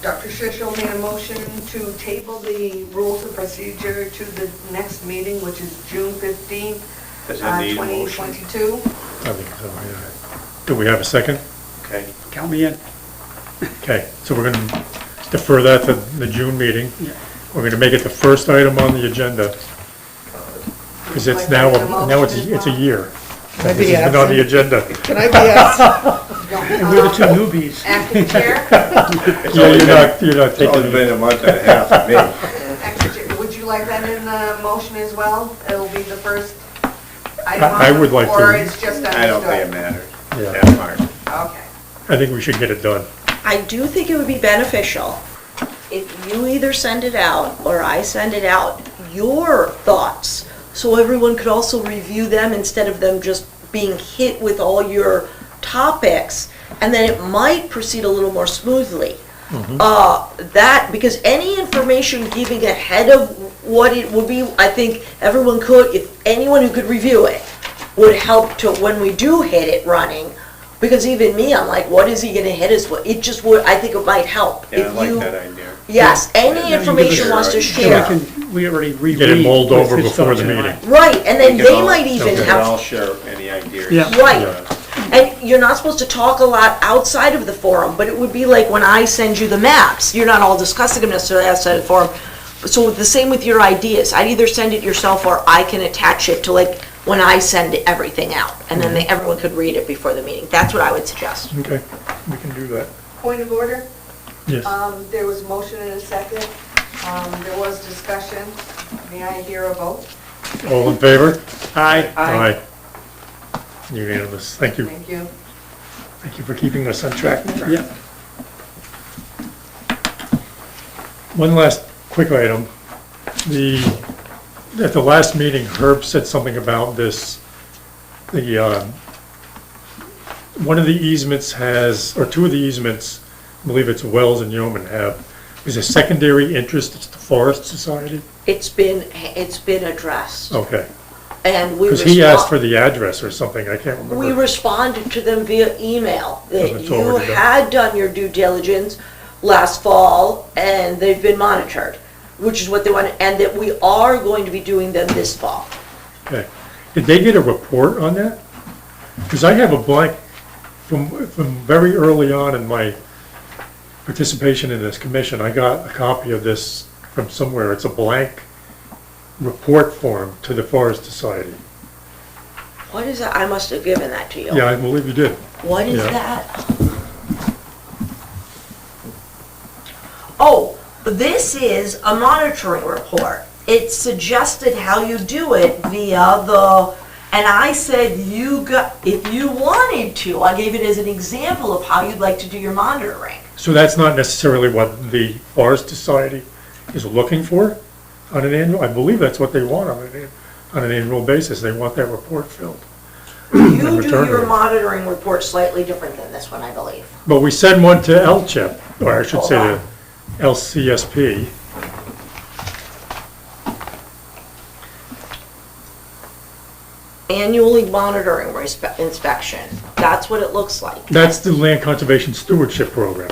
Dr. Shishel made a motion to table the rules of procedure to the next meeting, which is June 15th, Does it need a motion? 2022. I think so, yeah. Do we have a second? Okay. Count me in. Okay, so we're going to defer that to the June meeting. Yeah. We're going to make it the first item on the agenda, because it's now it's a year. I This be has been on the absent? agenda. Can I be asked? And we're the 2 newbies. Acting chair? Yeah, you're not It's only taking, been a month and a half for me. Acting chair, would you like that in the motion as well? It'll be the first item on I would like Or to. it's just understood? I don't think it matters, Yeah. that part. Okay. I think we should get it done. I do think it would be beneficial if you either send it out or I send it out, your thoughts, so everyone could also review them instead of them just being hit with all your topics, and then it might proceed a little more smoothly. Because any information giving ahead of what it would be, I think everyone could, if anyone who could review it, would help to, when we do hit it running, because even me, I'm like, what is he gonna hit us with? It just would, I think it might help. Yeah, I If like you- that idea. Yes, any Yeah, information you wants to can- share. We already reread. Get it mulled with over his before thoughts the in meeting. mind. Right, and then We can they all- might even we can have. all share any ideas. Yeah. Right. Uh, And you're not supposed to talk a lot outside of the forum, but it would be like when I send you the maps, you're not all discussing them necessarily outside of the forum. So the same with your ideas, I'd either send it yourself or I can attach it to like when I send everything out, and then everyone could read it before the meeting. That's what I would suggest. Okay, we can do that. Point of order, Yes. there was motion and a second, there was discussion, may I hear a vote? All in favor? Aye. Aye. Unanimous. Thank you. Thank you. Thank you for keeping us on track. Yeah. One last quick item. At the last meeting, Herb said something about this, one of the easements has, or two of the easements, I believe it's Wells and Yeoman have, is a secondary interest, it's the Forest Society? It's been addressed, Okay, and we. because he asked for the address or something, I can't We remember. responded to them via email, that it's you already done. had done your due diligence last fall, and they've been monitored, which is what they want, and that we are going to be doing them this fall. Okay. Did they get a report on that? Because I have a blank, from very early on in my participation in this commission, I got a copy of this from somewhere. It's a blank report form to the Forest Society. What is that? I must have given that to you. Yeah, I believe you did. What is Yeah. that? Oh, this is a monitoring report. It suggested how you do it via and I said if you wanted to, I gave it as an example of how you'd like to do your monitoring. So that's not necessarily what the Forest Society is looking for on an annual, I believe that's what they want on an annual basis. They want that report filled. You do return your rate. monitoring report slightly different than this one, I believe. But we send one to LCHIP, or I should Hold say on. to LCSP. Annually monitoring inspection. That's what it looks like. That's the Land Conservation Stewardship Program.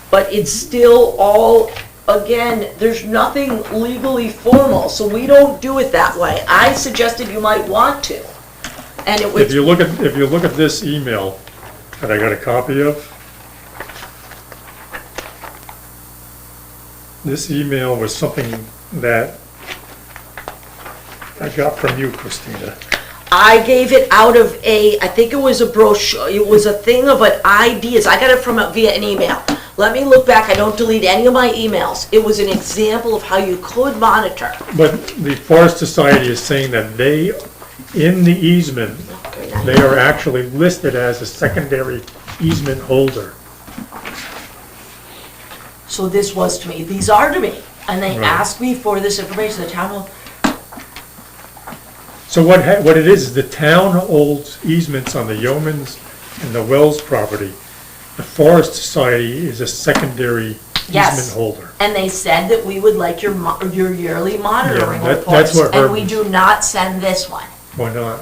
But it's still all, again, there's nothing legally formal, so we don't do it that way. I suggested you might want to. And it If would, you look at this email that I got a copy of, this email was something that I got from you, Christina. I gave it out of I think it was a brochure, it was a thing of ideas. I got it from via an email. Let me look back, I don't delete any of my emails. It was an example of how you could monitor. But the Forest Society is saying that they, in the easement, Okay, now- they are actually listed as a secondary easement holder. So this was to me, these are to me, and they Right. asked me for this information, the town will, So what it is the town holds easements on the Yeomans and the Wells property. The Forest Society is a secondary Yes. easement holder. and they said that we would like your yearly monitoring Yeah, that's reports, what and Herb we was- do not send this one. Why not?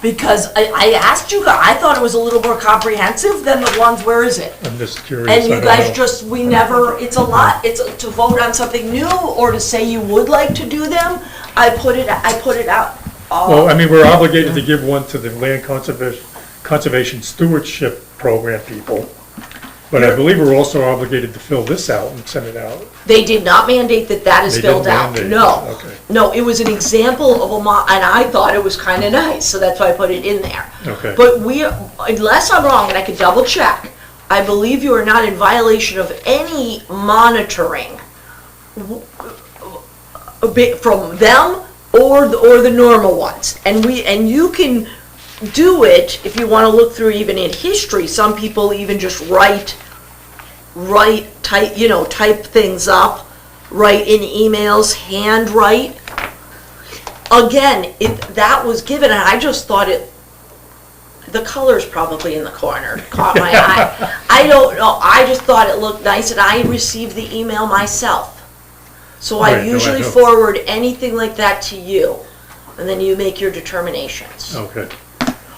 Because I asked you guys, I thought it was a little more comprehensive than the ones, where is it? I'm just curious. And I you don't guys know. just, we never, it's a lot, it's to vote on something new, or to say you would like to do them, I put it out. Well, I mean, we're obligated to give one to the Land Conservation Stewardship Program people. But I believe we're also obligated to fill this out and send it out. They did not mandate that that is They filled didn't out, mandate no. that, okay. No, it was an example of and I thought it was kind of nice, so that's why I put it in there. Okay. But unless I'm wrong, and I could double check, I believe you are not in violation of any monitoring from them or the normal ones. And you can do it if you want to look through even in history. Some people even just type things up, write in emails, handwrite. Again, that was given, and I just thought the color's probably in the corner, caught my eye. I don't know, I just thought it looked nice, and I received the email myself. So I Right, no, I usually know. forward anything like that to you, and then you make your determinations. Okay,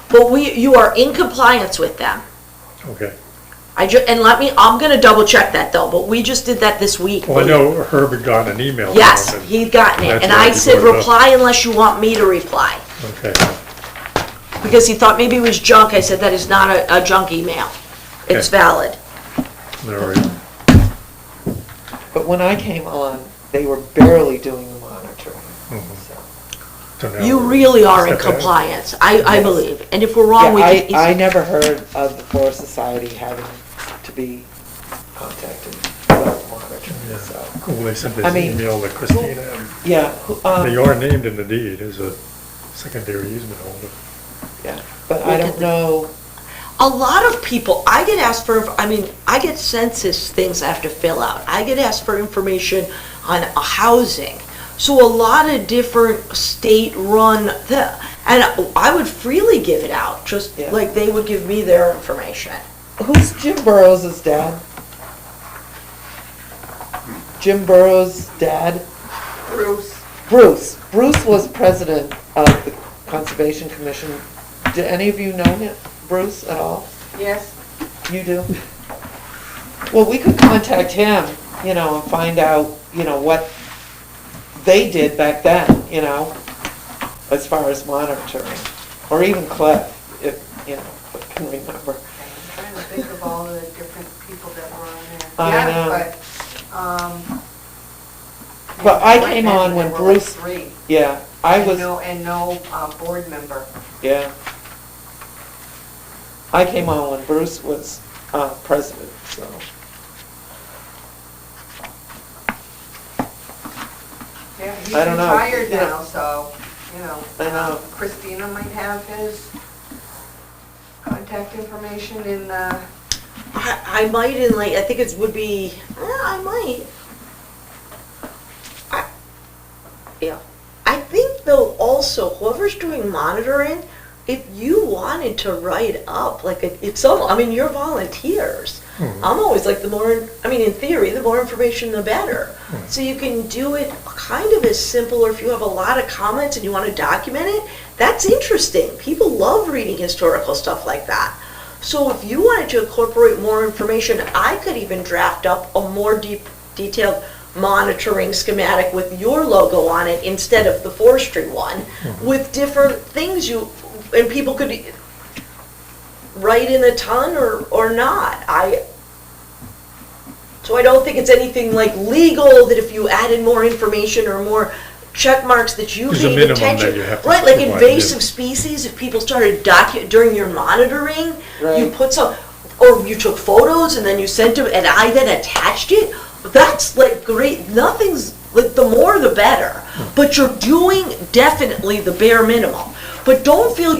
But you are in compliance with them. okay. I'm gonna double check that though, but we just did that this week. Well, I know Herb had gotten an email. from Yes, him, and- he'd gotten it, That's and why I he said brought it up. reply unless you want me to reply. Okay, Because he thought maybe it was junk, I said that is not a junk email. It's Okay. valid. all right. But when I came on, they were barely doing the monitoring. Mhm. So, So now You we're really are in step ahead. compliance, I Yes. believe, and if we're wrong, we Yeah, can. I never heard of the Forest Society having to be contacted about monitoring, Yeah. so. Well, they sent I this mean, email to Christina, and Yeah, they are named in the deed as a secondary easement holder. yeah, but I don't know, A lot of people, I get asked for, I get census things I have to fill out. I get asked for information on housing. So a lot of different state-run, and I would freely give it out, just Yeah. like they would give me their information. who's Jim Burrows' dad? Jim Burrows' dad? Bruce, Bruce was president of the Conservation Commission. Do any of you know him, Bruce, at all? yes? You do? Well, we could contact him, and find out, what they did back then, as far as monitoring. Or even Cliff, if, can remember. I'm trying to think of all the different people that were on there. I know. Yeah, But I there came weren't on many, when there were like Bruce, 3. yeah, I was, And no board member. yeah. I came on when Bruce was president, so. Yeah, he's I don't know. retired Yeah. now, so, I know. Christina might have his contact information in, I might I think it would be, I might. Yeah. I think though also, whoever's doing monitoring, if you wanted to write up, you're volunteers. I'm always like, in theory, the more information, the better. So you can do it kind of as simple, or if you have a lot of comments and you want to document it, that's interesting. People love reading historical stuff like that. So if you wanted to incorporate more information, I could even draft up a more detailed monitoring schematic with your logo on it instead of the forestry one, with different things and people could write in a ton or not. So I don't think it's anything like legal that if you added more information or more check marks that you There's a paid minimum attention. that you have to Right, like provide, invasive yeah. species, if people started during your monitoring, you Right. put some, or you took photos and then you sent them and I then attached it, that's like great. Nothing's, like the more the better. But you're doing definitely the bare minimum. But don't feel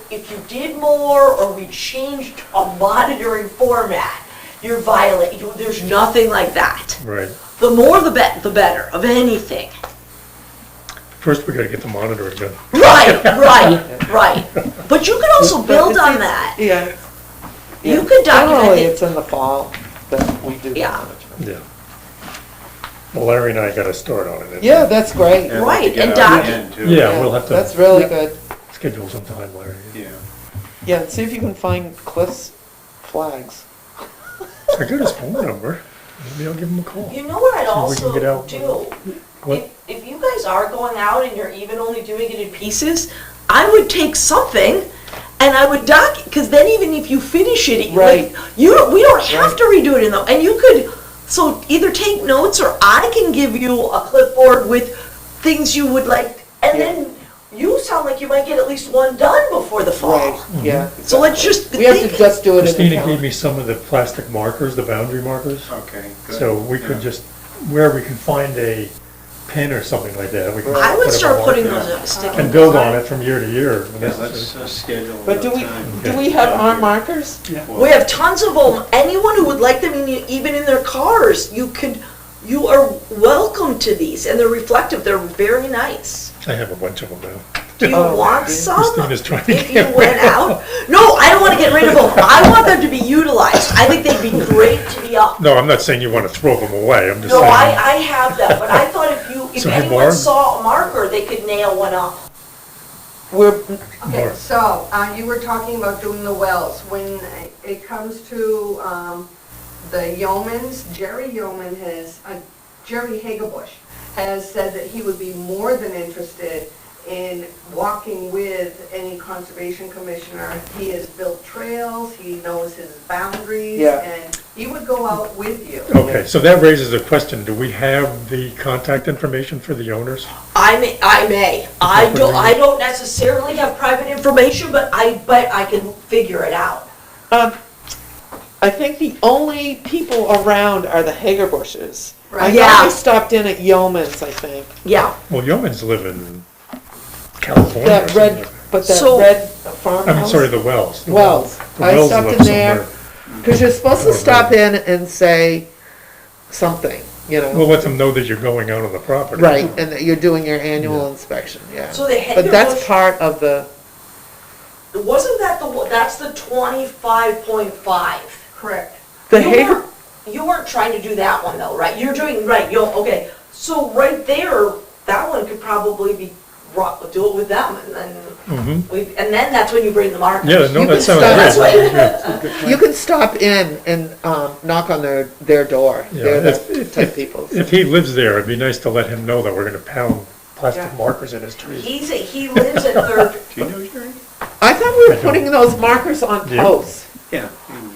if you did more or we changed a monitoring format, you're violating, there's nothing like that. Right. The more the better of anything. First, we gotta get the monitoring done. Right. But you could also build on that. Yeah. You could document Generally, it. it's in the fall that we do the Yeah. monitoring. Yeah. Well, Larry and I gotta start on it. Yeah, that's great. And I'd like to Right, get and out doc- again, too. Yeah, we'll have to. That's really good. Schedule some time, Larry. Yeah. Yeah, and see if you can find Cliff's flags. I got his phone number. Maybe I'll give him a call. You know what I'd See if we can get also out. do? What? If you guys are going out and you're even only doing it in pieces, I would take something and I would because then even if you finish it, Right. we don't have to redo it and you could, so either take notes or I can give you a clipboard with things you would like, and Yeah. then you sound like you might get at least one done before the fall. Right, yeah. So let's exactly. just We have to think- just do it in the Christina gave calendar. me some of the plastic markers, the boundary markers. Okay, good. So we could Yeah. just, where we can find a pin or something like that, we can. I would put up a start putting marker those sticky. And build on it from year to year. when Yeah, necessary. let's schedule But do a we, time. do we have our markers? We have tons of them. Anyone who would like them, even in their cars, you are welcome to these, and they're reflective. They're very nice. I have a bunch of them now. Do you Oh, want yeah. some? Christina's trying to If you get went rid out? No, I don't want to get rid of them. I want them to be utilized. I think they'd be great to be up. No, I'm not saying you want to throw them away, I'm just No, saying. I have them, but I thought if if So hey, anyone Barb? saw a marker, they could nail one up. We're, Okay, Mark. so, you were talking about doing the wells. When it comes to, the Yeomans, Jerry Hagebusch has said that he would be more than interested in walking with any conservation commissioner. He has built trails, he knows his boundaries, Yeah. and he would go out with you. Okay, so that raises a question. Do we have the contact information for the owners? I may. I don't necessarily have private information, but I can figure it out. I think the only people around are the Hagerbushes. I Right. Yeah. thought they stopped in at Yeoman's, I think. Yeah. Well, Yeomans live in California. or That something. red, but that So- red farmhouse. I'm sorry, the Wells. The Wells. The I Wells stopped live in there, somewhere. because you're supposed to stop in and say something, you We'll know? let them know that you're going out on the property. Right, and that you're doing your annual inspection, yeah. So the But that's Hagebusch, part of the, wasn't that that's the 25.5? Correct. the You Hager, weren't- You weren't trying to do that one though, right? You're doing, right, okay. So right there, that one could probably be, do it with them and then, and then that's when you bring the markers. Yeah, no, You that can sounds start- That's great. what, Yeah. you can stop in and, knock on their door. Yeah, They're if- the if- type people. If he lives there, it'd be nice to let him know that we're gonna pound plastic Yeah. markers in his trees. he lives at Third, Do you know, Jerry? I thought we were putting those markers on Yeah. posts, Yeah.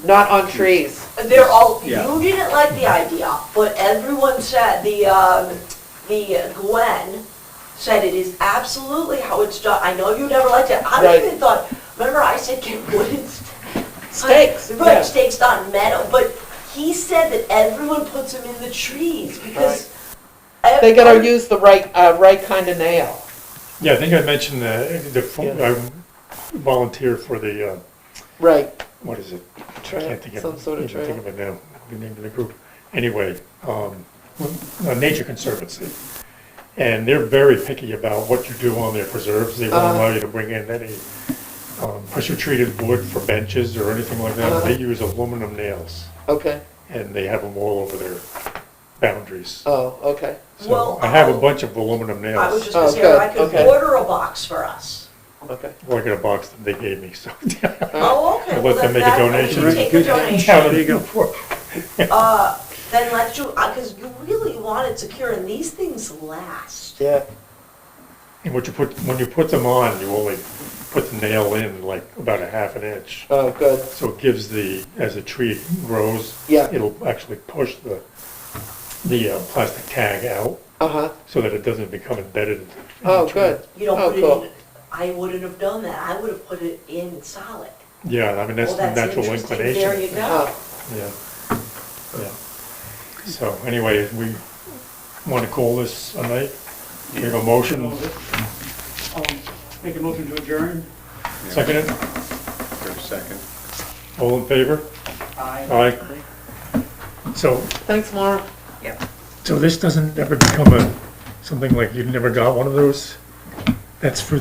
not on trees. they're all, Yeah. you didn't like the idea, but everyone said, the Gwen said it is absolutely how it's done. I know you never liked it. I Right. even thought, remember I said get wooden Stakes, yeah. Right, stakes on metal, but he said that everyone puts them in the trees because. They gotta use the right kind of nail. Yeah, I think I mentioned Yeah. I volunteer for the, Right. what is it? I Trail, can't think of some sort of even think trail. of it now, the name of the group. Anyway, Nature Conservancy. And they're very picky about what you do on their preserves. They won't allow you to bring in any pressure-treated wood for benches or anything like that. They use aluminum nails, Okay. and they have them all over their boundaries. Oh, okay. So Well, I have a bunch of aluminum I was nails. just gonna Oh, say, good, I could okay. order a box for us. Okay. Well, I got a box that they gave me, so. Oh, okay. I'll well, let them then make a that- donation. you Take a donation. There you go. Then let's do, because you really want it secure and these things last. Yeah. And when you put them on, you only put the nail in like about a half an inch. Oh, good. So it gives as the tree grows, Yeah. it'll actually push the plastic tag out Uh-huh. so that it doesn't become embedded in the Oh, tree. good. You don't Oh, put it cool. in, I wouldn't have done that. I would have put it in solid. Yeah, I mean, that's Well, the that's natural interesting. inclination. There you go. Oh, Yeah, yeah. So anyway, we want to call this a night? We have a motion, Make a motion to adjourn? second it? For a second. All in favor? Aye. So, thanks, Maura. so this doesn't ever become something like you never got one of those? That's for